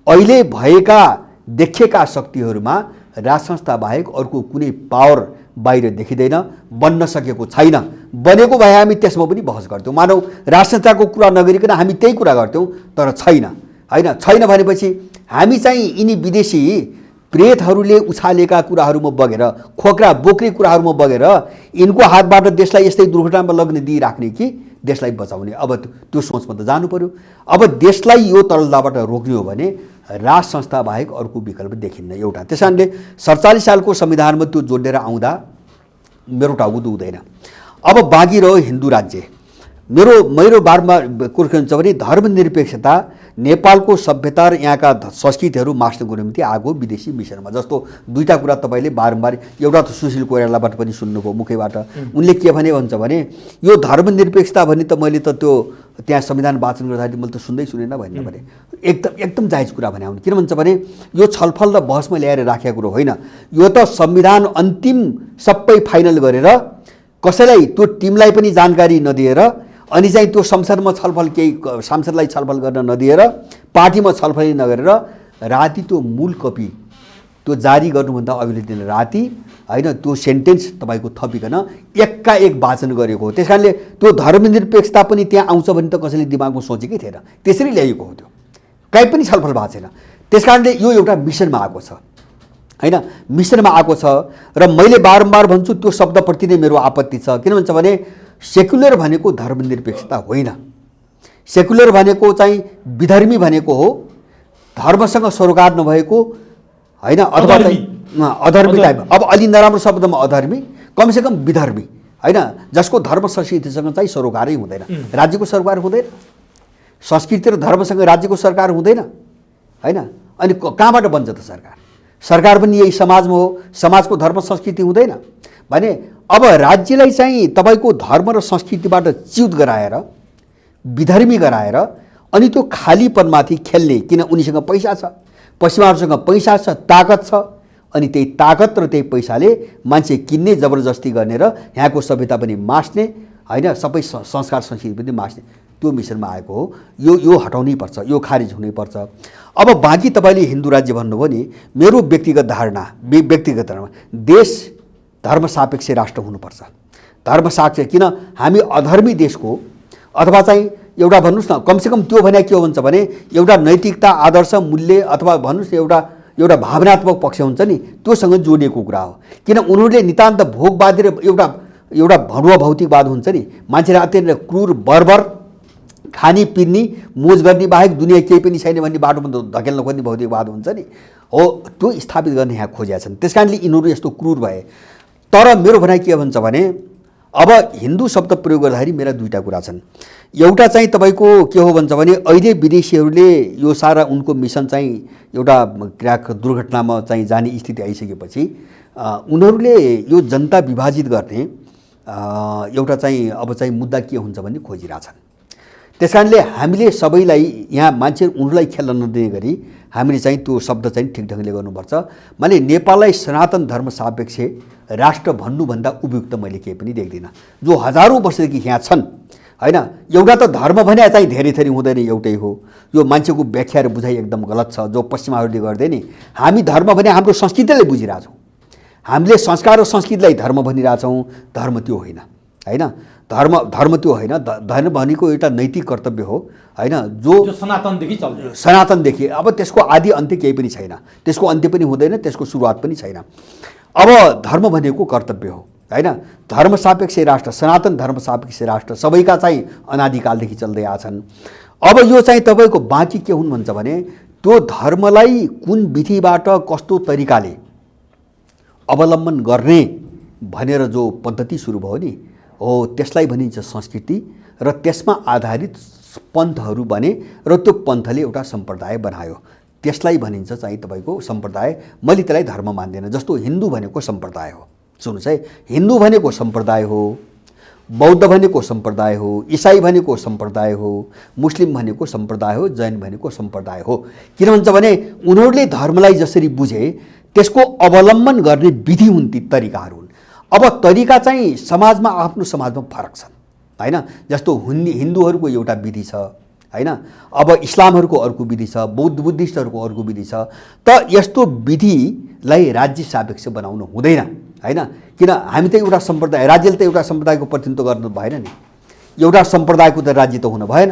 अहिले भएका देखिएका शक्तिहरूमा राज संस्था बाहेक अर्को कुनै पावर बाहिर देखिँदैन, बन्न सकेको छैन। बनेको भए हामी त्यसमा पनि बहस गर्थ्यौँ, मानौ राज संस्थाको कुरा नगरिकन हामी त्यही कुरा गर्थ्यौँ, तर छैन होइन। छैन भनेपछि हामी चाहिँ यिनी विदेशी प्रेतहरूले उछालेका कुराहरूमा बगेर, खोक्रा बोक्रे कुराहरूमा बगेर यिनको हातबाट देशलाई यस्तै दुर्घटनामा लग्न दिइराख्ने कि देशलाई बचाउने, अब त्यो सोचमा त जानु पर्यो। अब देशलाई यो तरलताबाट रोक्ने हो भने राज संस्था बाहेक अर्को विकल्प देखिन्न एउटा। त्यस कारणले 47 सालको संविधानमा त्यो जोडेर आउँदा मेरो टाउको दुख्दैन। अब बाँकी रह्यो हिन्दू राज्य। मेरो बारमा कुरो के हुन्छ भने धर्मनिरपेक्षता नेपालको सभ्यता र यहाँका संस्कृतिहरू मास्नुको निम्ति आगो विदेशी मिसनमा। जस्तो दुईवटा कुरा तपाईँले बारम्बार, एउटा त सुशील कोइरालाबाट पनि सुन्नुभयो मुखैबाट, उनले के भने भन्छ भने यो धर्मनिरपेक्षता भने त मैले त त्यो त्यहाँ संविधान वाचन गर्दाखेरि मैले त सुनेन भने एकदम जायज कुरा भने आउने। किन भन्छ भने यो छलफल र बहसमा ल्याएर राखेको कुरो होइन, यो त संविधान अन्तिम सबै फाइनल गरेर कसैलाई त्यो टिमलाई पनि जानकारी नदिएर अनि चाहिँ त्यो संसदमा छलफल केही सांसदलाई छलफल गर्न नदिएर पार्टीमा छलफल नगरेर राति त्यो मूल कपी त्यो जारी गर्नुभन्दा अघिल्लो दिन राति होइन त्यो सेन्टेन्स तपाईँको थपिकन एकाएक वाचन गरेको हो। त्यस कारणले त्यो धर्मनिरपेक्षता पनि त्यहाँ आउँछ भने त कसैले दिमागमा सोचेकै थिएन, त्यसरी ल्याइएको हो, त्यो कहीँ पनि छलफल भएको छैन। त्यस कारणले यो एउटा मिसनमा आएको छ होइन, मिसनमा आएको छ। र मैले बारम्बार भन्छु त्यो शब्दप्रति नै मेरो आपत्ति छ। किन भन्छ भने सेक्युलर भनेको धर्मनिरपेक्षता होइन, सेक्युलर भनेको चाहिँ विधर्मी भनेको हो, धर्मसँग सरोकार नभएको होइन, अथवा चाहिँ अधर्मी टाइप। अब अलि नराम्रो शब्दमा अधर्मी, कमसेकम विधर्मी होइन, जसको धर्म संस्कृतिसँग चाहिँ सरोकारै हुँदैन। राज्यको सरकार हुँदैन, संस्कृति र धर्मसँग राज्यको सरकार हुँदैन होइन। अनि कहाँबाट बन्छ त सरकार? सरकार पनि यही समाजमा हो, समाजको धर्म संस्कृति हुँदैन भने अब राज्यलाई चाहिँ तपाईँको धर्म र संस्कृतिबाट च्युत गराएर, विधर्मी गराएर अनि त्यो खालीपनमाथि खेल्ने, किन उनीसँग पैसा छ, पश्चिमाहरूसँग पैसा छ, ताकत छ, अनि त्यही ताकत र त्यही पैसाले मान्छे किन्ने, जबरजस्ती गर्ने र यहाँको सभ्यता पनि मास्ने, होइन, सबै संस्कार संस्कृति पनि मास्ने, त्यो मिसनमा आएको हो। यो हटाउनै पर्छ, यो खारिज हुनैपर्छ। अब बाँकी तपाईँले हिन्दू राज्य भन्नुभयो नि, मेरो व्यक्तिगत धारणा देश धर्मसापेक्ष राष्ट्र हुनुपर्छ। धर्मसापेक्ष किन? हामी अधर्मी देशको अथवा चाहिँ एउटा भन्नुहोस् न, कमसेकम त्यो भने के हुन्छ भने एउटा नैतिकता, आदर्श, मूल्य अथवा भन्नुहोस् न एउटा भावनात्मक पक्ष हुन्छ नि, त्योसँग जोडिएको कुरा हो। किन उनीहरूले नितान्त भोगवादी र एउटा भरुवा भौतिकवाद हुन्छ नि, मान्छेलाई अत्यन्त क्रूर, बर्बर, खानी पिन्नी, मोज गर्ने बाहेक दुनियाँ केही पनि छैन भन्ने बाटोमा धकेल्न खोज्ने भौतिकवाद हुन्छ नि, हो त्यो स्थापित गर्ने यहाँ खोजेका छन्। त्यस कारणले यिनीहरू यस्तो क्रूर भए। तर मेरो भनाइ के भन्छ भने अब हिन्दू शब्द प्रयोग गर्दाखेरि मेरा दुईवटा कुरा छन्। एउटा चाहिँ तपाईँको के हो भन्छ भने अहिले विदेशीहरूले यो सारा उनको मिसन चाहिँ एउटा क्र्याक दुर्घटनामा चाहिँ जाने स्थिति आइसकेपछि उनीहरूले यो जनता विभाजित गर्ने एउटा चाहिँ अब चाहिँ मुद्दा के हुन्छ भन्ने खोजिरहेछन्। त्यस कारणले हामीले सबैलाई यहाँ मान्छे उनीहरूलाई खेल्न नदिने गरी हामीले चाहिँ त्यो शब्द चाहिँ ठिक ढङ्गले गर्नुपर्छ। मैले नेपाललाई सनातन धर्म सापेक्ष राष्ट्र भन्नुभन्दा उपयुक्त मैले केही पनि देख्दिनँ। जो हजारौँ वर्षदेखि यहाँ छन्, होइन, एउटा त धर्म भने चाहिँ धेरै थरी हुँदैन, एउटै हो। यो मान्छेको व्याख्या र बुझाइ एकदम गलत छ जो पश्चिमाहरूले गर्दै नि। हामी धर्म भने हाम्रो संस्कृतिलाई बुझिरहेछौँ, हामीले संस्कार र संस्कृतिलाई धर्म भनिरहेछौँ। धर्म त्यो होइन, होइन, धर्म त्यो होइन। धर्म भनेको एउटा नैतिक कर्तव्य हो, होइन, जो सनातनदेखि अब त्यसको आदि अन्त्य केही पनि छैन, त्यसको अन्त्य पनि हुँदैन, त्यसको सुरुवात पनि छैन। अब धर्म भनेको कर्तव्य हो, होइन। धर्म सापेक्ष राष्ट्र, सनातन धर्म सापेक्ष राष्ट्र सबैका चाहिँ अनादिकालदेखि चल्दै आछन्। अब यो चाहिँ तपाईँको बाँकी के हुन् भन्छ भने त्यो धर्मलाई कुन विधिबाट कस्तो तरिकाले अवलम्बन गर्ने भनेर जो पद्धति सुरु भयो नि, हो त्यसलाई भनिन्छ संस्कृति। र त्यसमा आधारित पन्थहरू बने र त्यो पन्थले एउटा सम्प्रदाय बनायो, त्यसलाई भनिन्छ चाहिँ तपाईँको सम्प्रदाय। मैले त्यसलाई धर्म मान्दिनँ। जस्तो हिन्दू भनेको सम्प्रदाय हो, सुन्नुहोस् है, हिन्दू भनेको सम्प्रदाय हो, बौद्ध भनेको सम्प्रदाय हो, इसाई भनेको सम्प्रदाय हो, मुस्लिम भनेको सम्प्रदाय हो, जैन भनेको सम्प्रदाय हो। किन भन्छ भने उनीहरूले धर्मलाई जसरी बुझे त्यसको अवलम्बन गर्ने विधि हुन्, ती तरिकाहरू हुन्। अब तरिका चाहिँ समाजमा आफ्नो समाजमा फरक छन्, होइन। जस्तो हिन्दूहरूको एउटा विधि छ, होइन, अब इस्लामहरूको अर्को विधि छ, बुद्धिस्टहरूको अर्को विधि छ। त यस्तो विधिलाई राज्य सापेक्ष बनाउनु हुँदैन, होइन। किन हामी त एउटा सम्प्रदाय, राज्यले त एउटा सम्प्रदायको प्रतिनिधित्व गर्नु भएन नि, एउटा सम्प्रदायको त राज्य त हुन भएन।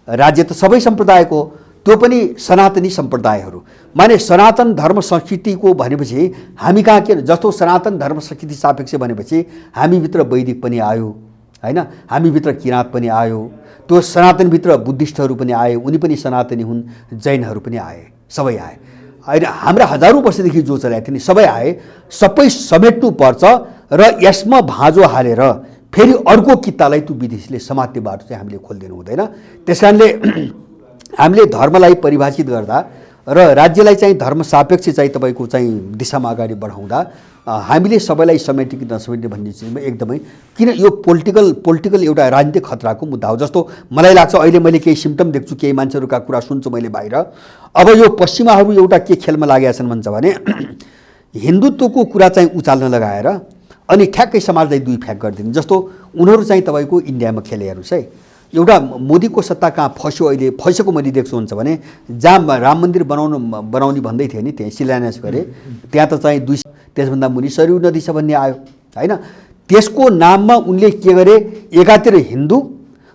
राज्य त सबै सम्प्रदायको हो, त्यो पनि सनातनी सम्प्रदायहरू। माने सनातन धर्म संस्कृतिको भनेपछि हामी कहाँ के, जस्तो सनातन धर्म संस्कृति सापेक्ष भनेपछि हामीभित्र वैदिक पनि आयो, होइन, हामीभित्र किराँत पनि आयो, त्यो सनातनभित्र बुद्धिस्टहरू पनि आए, उनी पनि सनातनी हुन्, जैनहरू पनि आए, सबै आए, होइन। हाम्रा हजारौँ वर्षदेखि जो चलाएको थियो नि सबै आए, सबै समेट्नु पर्छ र यसमा भाँजो हालेर फेरि अर्को कित्तालाई त्यो विदेशीले समात्ने बाटो चाहिँ हामीले खोलिदिनु हुँदैन। त्यस कारणले हामीले धर्मलाई परिभाषित गर्दा र राज्यलाई चाहिँ धर्म सापेक्ष चाहिँ तपाईँको चाहिँ दिशामा अगाडि बढाउँदा हामीले सबैलाई समेट्ने कि नसमेट्ने भन्ने चिजमा एकदमै, किन यो पोलिटिकल एउटा राजनीतिक खतराको मुद्दा हो। जस्तो मलाई लाग्छ अहिले मैले केही सिम्टम देख्छु, केही मान्छेहरूका कुरा सुन्छु मैले बाहिर। अब यो पश्चिमाहरू एउटा के खेलमा लागेका छन् भन्छ भने हिन्दुत्वको कुरा चाहिँ उचाल्न लगाएर अनि ठ्याक्कै समाजलाई दुई फ्याक गरिदिने। जस्तो उनीहरू चाहिँ तपाईँको इन्डियामा खेले, हेर्नुहोस् है, एउटा मोदीको सत्ता कहाँ फस्यो, अहिले फसेको मैले देख्छु हुन्छ भने जहाँ राम मन्दिर बनाउने भन्दै थियो नि, त्यहाँ शिलान्यास गरे, त्यहाँ त चाहिँ त्यसभन्दा मुनि सरयू नदी छ भन्ने आयो, होइन। त्यसको नाममा उनले के गरे, एकातिर हिन्दू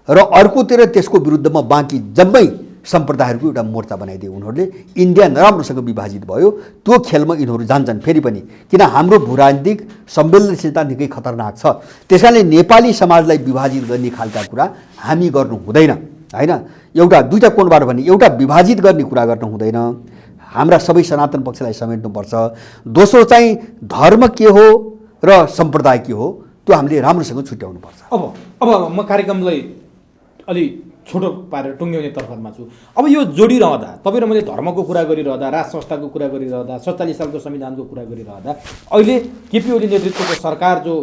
र अर्कोतिर त्यसको विरुद्धमा बाँकी जम्मै सम्प्रदायहरूको एउटा मोर्चा बनाइदिए उनीहरूले। इन्डिया नराम्रोसँग विभाजित भयो। त्यो खेलमा यिनीहरू जान्छन् फेरि पनि, किन हाम्रो भूराजनीतिक संवेदनशीलता निकै खतरनाक छ। त्यस कारणले नेपाली समाजलाई विभाजित गर्ने खालका कुरा हामी गर्नु हुँदैन, होइन। एउटा दुईवटा कोणबाट भने एउटा विभाजित गर्ने कुरा गर्नु हुँदैन, हाम्रा सबै सनातन पक्षलाई समेट्नुपर्छ। दोस्रो चाहिँ धर्म के हो र सम्प्रदाय के हो त्यो हामीले राम्रोसँग छुट्याउनुपर्छ। अब म कार्यक्रमलाई अलि छोटो पारेर टुङ्ग्याउने तर्फमा छु। अब यो जोडिरहँदा तपाईँ र मैले धर्मको कुरा गरिरहँदा, राज संस्थाको कुरा गरिरहँदा, 47 सालको संविधानको कुरा गरिरहँदा अहिले केपी ओली नेतृत्वको सरकार जो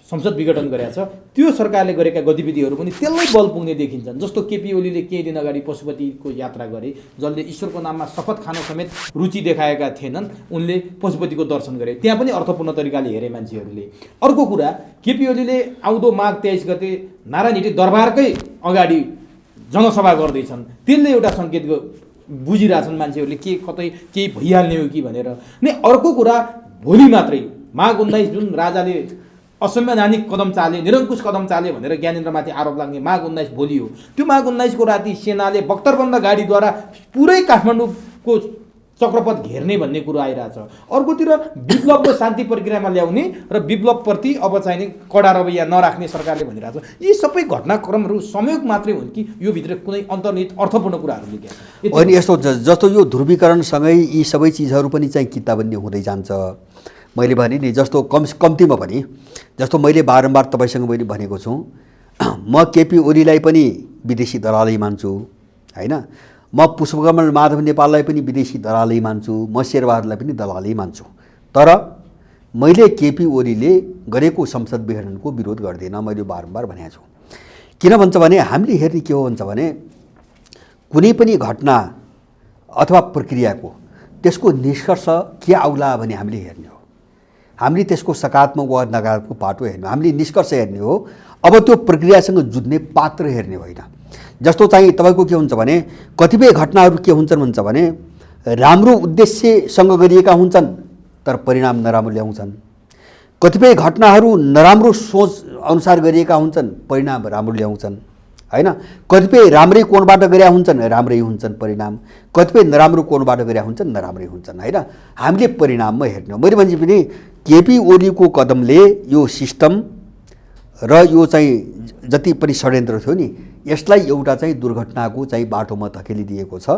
संसद विघटन गरेको छ त्यो सरकारले गरेका गतिविधिहरू पनि त्यसलाई बल पुग्ने देखिन्छन्। जस्तो केपी ओलीले केही दिन अगाडि पशुपतिको यात्रा गरे, जसले ईश्वरको नाममा शपथ खान समेत रुचि देखाएका थिएनन्, उनले पशुपतिको दर्शन गरे, त्यहाँ पनि अर्थपूर्ण तरिकाले हेरे मान्छेहरूले। अर्को कुरा, केपी ओलीले आउँदो माघ 23 गते नारायणहिटी दरबारकै अगाडि जनसभा गर्दैछन्, त्यसले एउटा सङ्केत बुझिरहेछन् मान्छेहरूले के कतै केही भइहाल्ने हो कि भनेर। नै अर्को कुरा, भोलि मात्रै माघ 19 जुन राजाले असंवैधानिक कदम चाले, निरङ्कुश कदम चाले भनेर ज्ञानेन्द्रमाथि आरोप लाग्ने माघ 19 भोलि हो। त्यो माघ 19 को राति सेनाले बख्तरबन्द गाडीद्वारा पुरै काठमाडौँको चक्रपथ घेर्ने भन्ने कुरो आइरहेछ। अर्कोतिर विप्लवको शान्ति प्रक्रियामा ल्याउने र विप्लवप्रति अब चाहिने कडा रवैया नराख्ने सरकारले भनिरहेछ। यी सबै घटनाक्रमहरू संयोग मात्रै हुन् कि यो भित्र कुनै अन्तर्निहित अर्थपूर्ण कुराहरू लेखेका छन्? अनि यस्तो जस्तो यो ध्रुवीकरणसँगै यी सबै चिजहरू पनि चाहिँ किताबन्दी हुँदै जान्छ। मैले भने नि जस्तो कम्तीमा पनि, जस्तो मैले बारम्बार तपाईँसँग मैले भनेको छु, म केपी ओलीलाई पनि विदेशी दलालै मान्छु होइन, म पुष्पकमल माधव नेपाललाई पनि विदेशी दलालै मान्छु, म शेरबहादुरलाई पनि दलालै मान्छु। तर मैले केपी ओलीले गरेको संसद विघटनको विरोध गर्दिनँ, मैले बारम्बार भनेको छु। किन भन्छ भने हामीले हेर्ने के हो भन्छ भने कुनै पनि घटना अथवा प्रक्रियाको त्यसको निष्कर्ष के आउला भने हामीले हेर्ने हो। हामीले त्यसको सकारात्मक वा नकारात्मक पाटो हेर्ने हो, हामीले निष्कर्ष हेर्ने हो। अब त्यो प्रक्रियासँग जुझ्ने पात्र हेर्ने होइन। जस्तो चाहिँ तपाईँको के हुन्छ भने कतिपय घटनाहरू के हुन्छन् भन्छ भने राम्रो उद्देश्यसँग गरिएका हुन्छन् तर परिणाम नराम्रो ल्याउँछन्। कतिपय घटनाहरू नराम्रो सोच अनुसार गरिएका हुन्छन्, परिणाम राम्रो ल्याउँछन् होइन। कतिपय राम्रै कोणबाट गरेका हुन्छन्, राम्रै हुन्छन् परिणाम। कतिपय नराम्रो कोणबाट गरेका हुन्छन्, नराम्रै हुन्छन् होइन। हामीले परिणाममा हेर्ने हो। मैले भने पनि केपी ओलीको कदमले यो सिस्टम र यो चाहिँ जति पनि षड्यन्त्र थियो नि, यसलाई एउटा चाहिँ दुर्घटनाको चाहिँ बाटोमा धकेलिदिएको छ।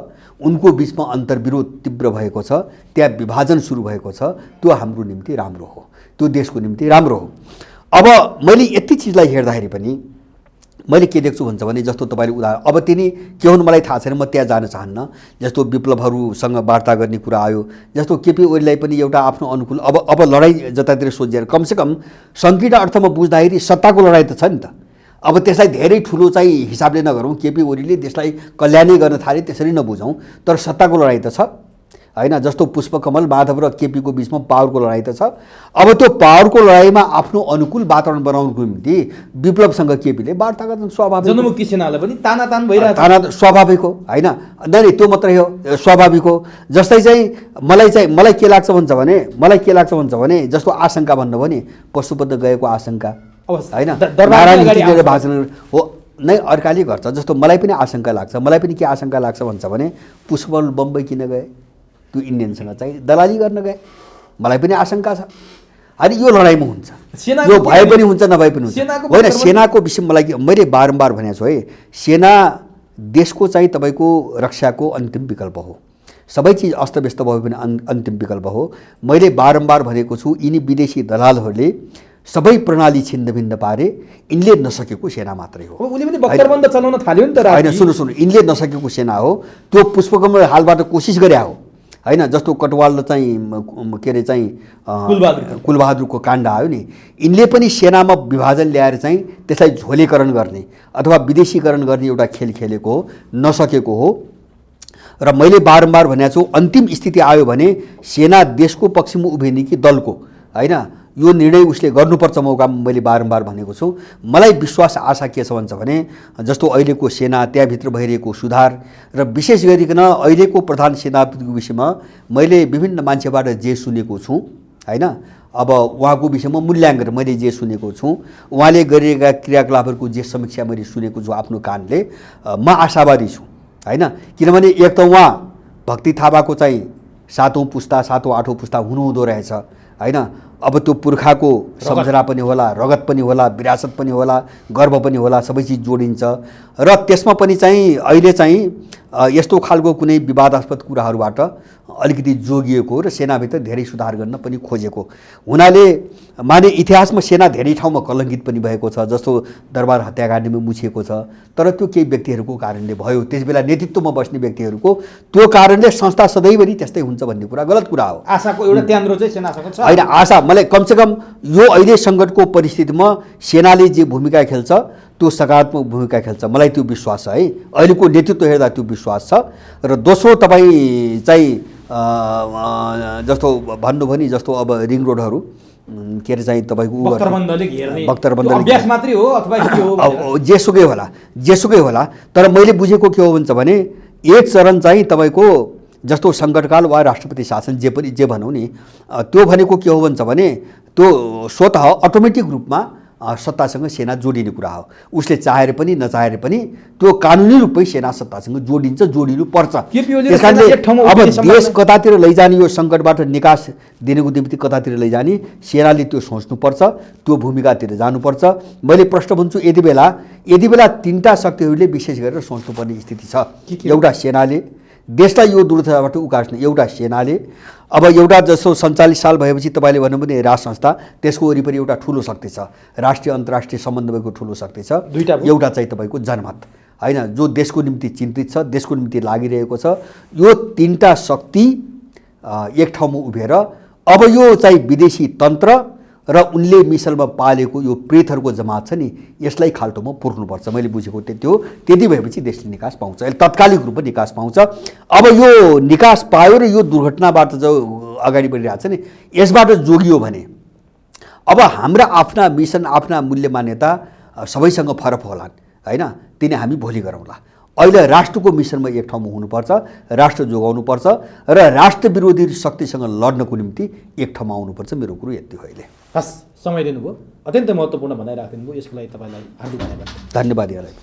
उनको बिचमा अन्तर्विरोध तीव्र भएको छ, त्यहाँ विभाजन सुरु भएको छ। त्यो हाम्रो निम्ति राम्रो हो, त्यो देशको निम्ति राम्रो हो। अब मैले यति चिजलाई हेर्दाखेरि पनि मैले के देख्छु भन्छ भने जस्तो तपाईँले उदाहरण, अब तिनी के हुन् मलाई थाहा छैन, म त्यहाँ जान चाहन्न। जस्तो विप्लवहरूसँग वार्ता गर्ने कुरा आयो, जस्तो केपी ओलीलाई पनि एउटा आफ्नो अनुकूल अब लडाइँ जतातिर सोझिएर कमसेकम सङ्कीर्ण अर्थमा बुझ्दाखेरि सत्ताको लडाइँ त छ नि त। अब त्यसलाई धेरै ठुलो चाहिँ हिसाबले नगरौँ, केपी ओलीले देशलाई कल्याणै गर्न थाले त्यसरी नबुझौँ, तर सत्ताको लडाइँ त छ होइन। जस्तो पुष्पकमल माधव र केपीको बिचमा पावरको लडाइँ त छ। अब त्यो पावरको लडाइँमा आफ्नो अनुकूल वातावरण बनाउनको निम्ति विप्लवसँग केपीले वार्ता गर्छन्, स्वाभाविक। जनमुखी सेनाले पनि तानातान भइरहेको ताना स्वाभाविक हो होइन। नै त्यो मात्रै हो, स्वाभाविक हो। जस्तै चाहिँ मलाई के लाग्छ भन्छ भने जस्तो आशंका भन्नु भने पशुपति गएको आशंका होइन, नारायणहिटी भाषण हो नै अर्काले गर्छ। जस्तो मलाई पनि आशंका लाग्छ, मलाई पनि के आशंका लाग्छ भन्छ भने पुष्पकमल बम्बई किन गए, त्यो इन्डियनसँग चाहिँ दलाली गर्न गए, मलाई पनि आशंका छ। अनि यो लडाइँमा हुन्छ, यो भए पनि हुन्छ नभए पनि हुन्छ होइन। सेनाको विषयमा मैले बारम्बार भनेको छु है, सेना देशको चाहिँ तपाईँको रक्षाको अन्तिम विकल्प हो। सबै चिज अस्तव्यस्त भए पनि अन्तिम विकल्प हो। मैले बारम्बार भनेको छु, यिनी विदेशी दलालहरूले सबै प्रणाली छिन्नभिन्न पारे, यिनले नसकेको सेना मात्रै हो। उनी पनि बख्तरबन्द चलाउन थाल्यो नि त होइन। सुन्नु, यिनले नसकेको सेना हो। त्यो पुष्पकमल हालबाट कोसिस गरे हो होइन। जस्तो कटवाल चाहिँ के अरे चाहिँ कुलबहादुरको काण्ड आयो नि, यिनले पनि सेनामा विभाजन ल्याएर चाहिँ त्यसलाई झोलेकरण गर्ने अथवा विदेशीकरण गर्ने एउटा खेल खेलेको हो, नसकेको हो। र मैले बारम्बार भनेको छु, अन्तिम स्थिति आयो भने सेना देशको पक्षमा उभिने कि दलको होइन, यो निर्णय उसले गर्नुपर्छ मौकामा मैले बारम्बार भनेको छु। मलाई विश्वास आशा के छ भन्छ भने जस्तो अहिलेको सेना, त्यहाँभित्र भइरहेको सुधार र विशेष गरिकन अहिलेको प्रधान सेनापतिको विषयमा मैले विभिन्न मान्छेबाट जे सुनेको छु होइन। अब उहाँको विषयमा मूल्याङ्कन मैले जे सुनेको छु, उहाँले गरिरहेका क्रियाकलापहरूको जे समीक्षा मैले सुनेको छु आफ्नो कानले, म आशावादी छु होइन। किनभने एक त उहाँ भक्ति थापाको चाहिँ 7औं पुस्ता 7औं 8औं पुस्ता हुनुहुँदो रहेछ होइन। अब त्यो पुर्खाको सम्झना पनि होला, रगत पनि होला, विरासत पनि होला, गर्व पनि होला, सबै चिज जोडिन्छ। र त्यसमा पनि चाहिँ अहिले चाहिँ यस्तो खालको कुनै विवादास्पद कुराहरूबाट अलिकति जोगिएको र सेनाभित्र धेरै सुधार गर्न पनि खोजेको हुनाले माने इतिहासमा सेना धेरै ठाउँमा कलङ्कित पनि भएको छ, जस्तो दरबार हत्याकाण्डमा मुछिएको छ, तर त्यो केही व्यक्तिहरूको कारणले भयो। त्यसबेला नेतृत्वमा बस्ने व्यक्तिहरूको त्यो कारणले संस्था सधैँभरि त्यस्तै हुन्छ भन्ने कुरा गलत कुरा हो। आशाको एउटा त्यान्द्रो चाहिँ सेनासँग छ होइन, आशा मलाई कमसेकम यो अहिले सङ्कटको परिस्थितिमा सेनाले जे भूमिका खेल्छ त्यो सकारात्मक भूमिका खेल्छ, मलाई त्यो विश्वास छ है। अहिलेको नेतृत्व हेर्दा त्यो विश्वास छ। र दोस्रो तपाईँ चाहिँ जस्तो भन्नुभयो नि, जस्तो अब रिङ रोडहरू के अरे चाहिँ तपाईँको बख्तरबन्दले घेर्ने बख्तरबन्दले अभ्यास मात्रै हो अथवा के हो जेसुकै होला, तर मैले बुझेको के हो भन्छ भने एक चरण चाहिँ तपाईँको जस्तो सङ्कटकाल वा राष्ट्रपति शासन जे भनौँ नि, त्यो भनेको के हो भन्छ भने त्यो स्वतः अटोमेटिक रूपमा सत्तासँग सेना जोडिने कुरा हो। उसले चाहेर पनि नचाहेर पनि त्यो कानुनी रूपमै सेना सत्तासँग जोडिनु पर्छ। त्यस कारणले अब देश कतातिर लैजाने, यो सङ्कटबाट निकास दिनको निम्ति कतातिर लैजाने सेनाले त्यो सोच्नुपर्छ, त्यो भूमिकातिर जानुपर्छ। मैले प्रश्न भन्छु, यति बेला तिनवटा शक्तिहरूले विशेष गरेर सोच्नुपर्ने स्थिति छ। एउटा सेनाले देशलाई यो दुर्दशाबाट उकास्ने, एउटा सेनाले अब एउटा जस्तो 47 साल भएपछि तपाईँले भन्नुभयो भने राज संस्था, त्यसको वरिपरि एउटा ठुलो शक्ति छ, राष्ट्रिय अन्तर्राष्ट्रिय सम्बन्ध भएको ठुलो शक्ति छ। एउटा चाहिँ तपाईँको जनमत होइन, जो देशको निम्ति चिन्तित छ, देशको निम्ति लागिरहेको छ। यो तिनवटा शक्ति एक ठाउँमा उभिएर अब यो चाहिँ विदेशी तन्त्र र उनले मिसलमा पालेको यो प्रेतहरूको जमात छ नि, यसलाई खाल्टोमा पुर्नुपर्छ। मैले बुझेको त्यति भएपछि देशले निकास पाउँछ, तत्कालिक रूपमा निकास पाउँछ। अब यो निकास पायो र यो दुर्घटनाबाट जो अगाडि बढिरहेको छ नि, यसबाट जोगियो भने अब हाम्रा आफ्ना मिसन, आफ्ना मूल्य मान्यता सबैसँग फरक होलान् होइन, तिनी हामी भोलि गरौँला। अहिले राष्ट्रको मिसनमा एक ठाउँमा हुनुपर्छ, राष्ट्र जोगाउनुपर्छ र राष्ट्र विरोधी शक्तिसँग लड्नको निम्ति एक ठाउँमा आउनुपर्छ। मेरो कुरो यति हो। अहिले हस्, समय दिनुभयो, अत्यन्तै महत्त्वपूर्ण भनाइ राखिदिनु भयो, यसको लागि तपाईँलाई हार्दिक धन्यवाद। धन्यवाद यहाँलाई।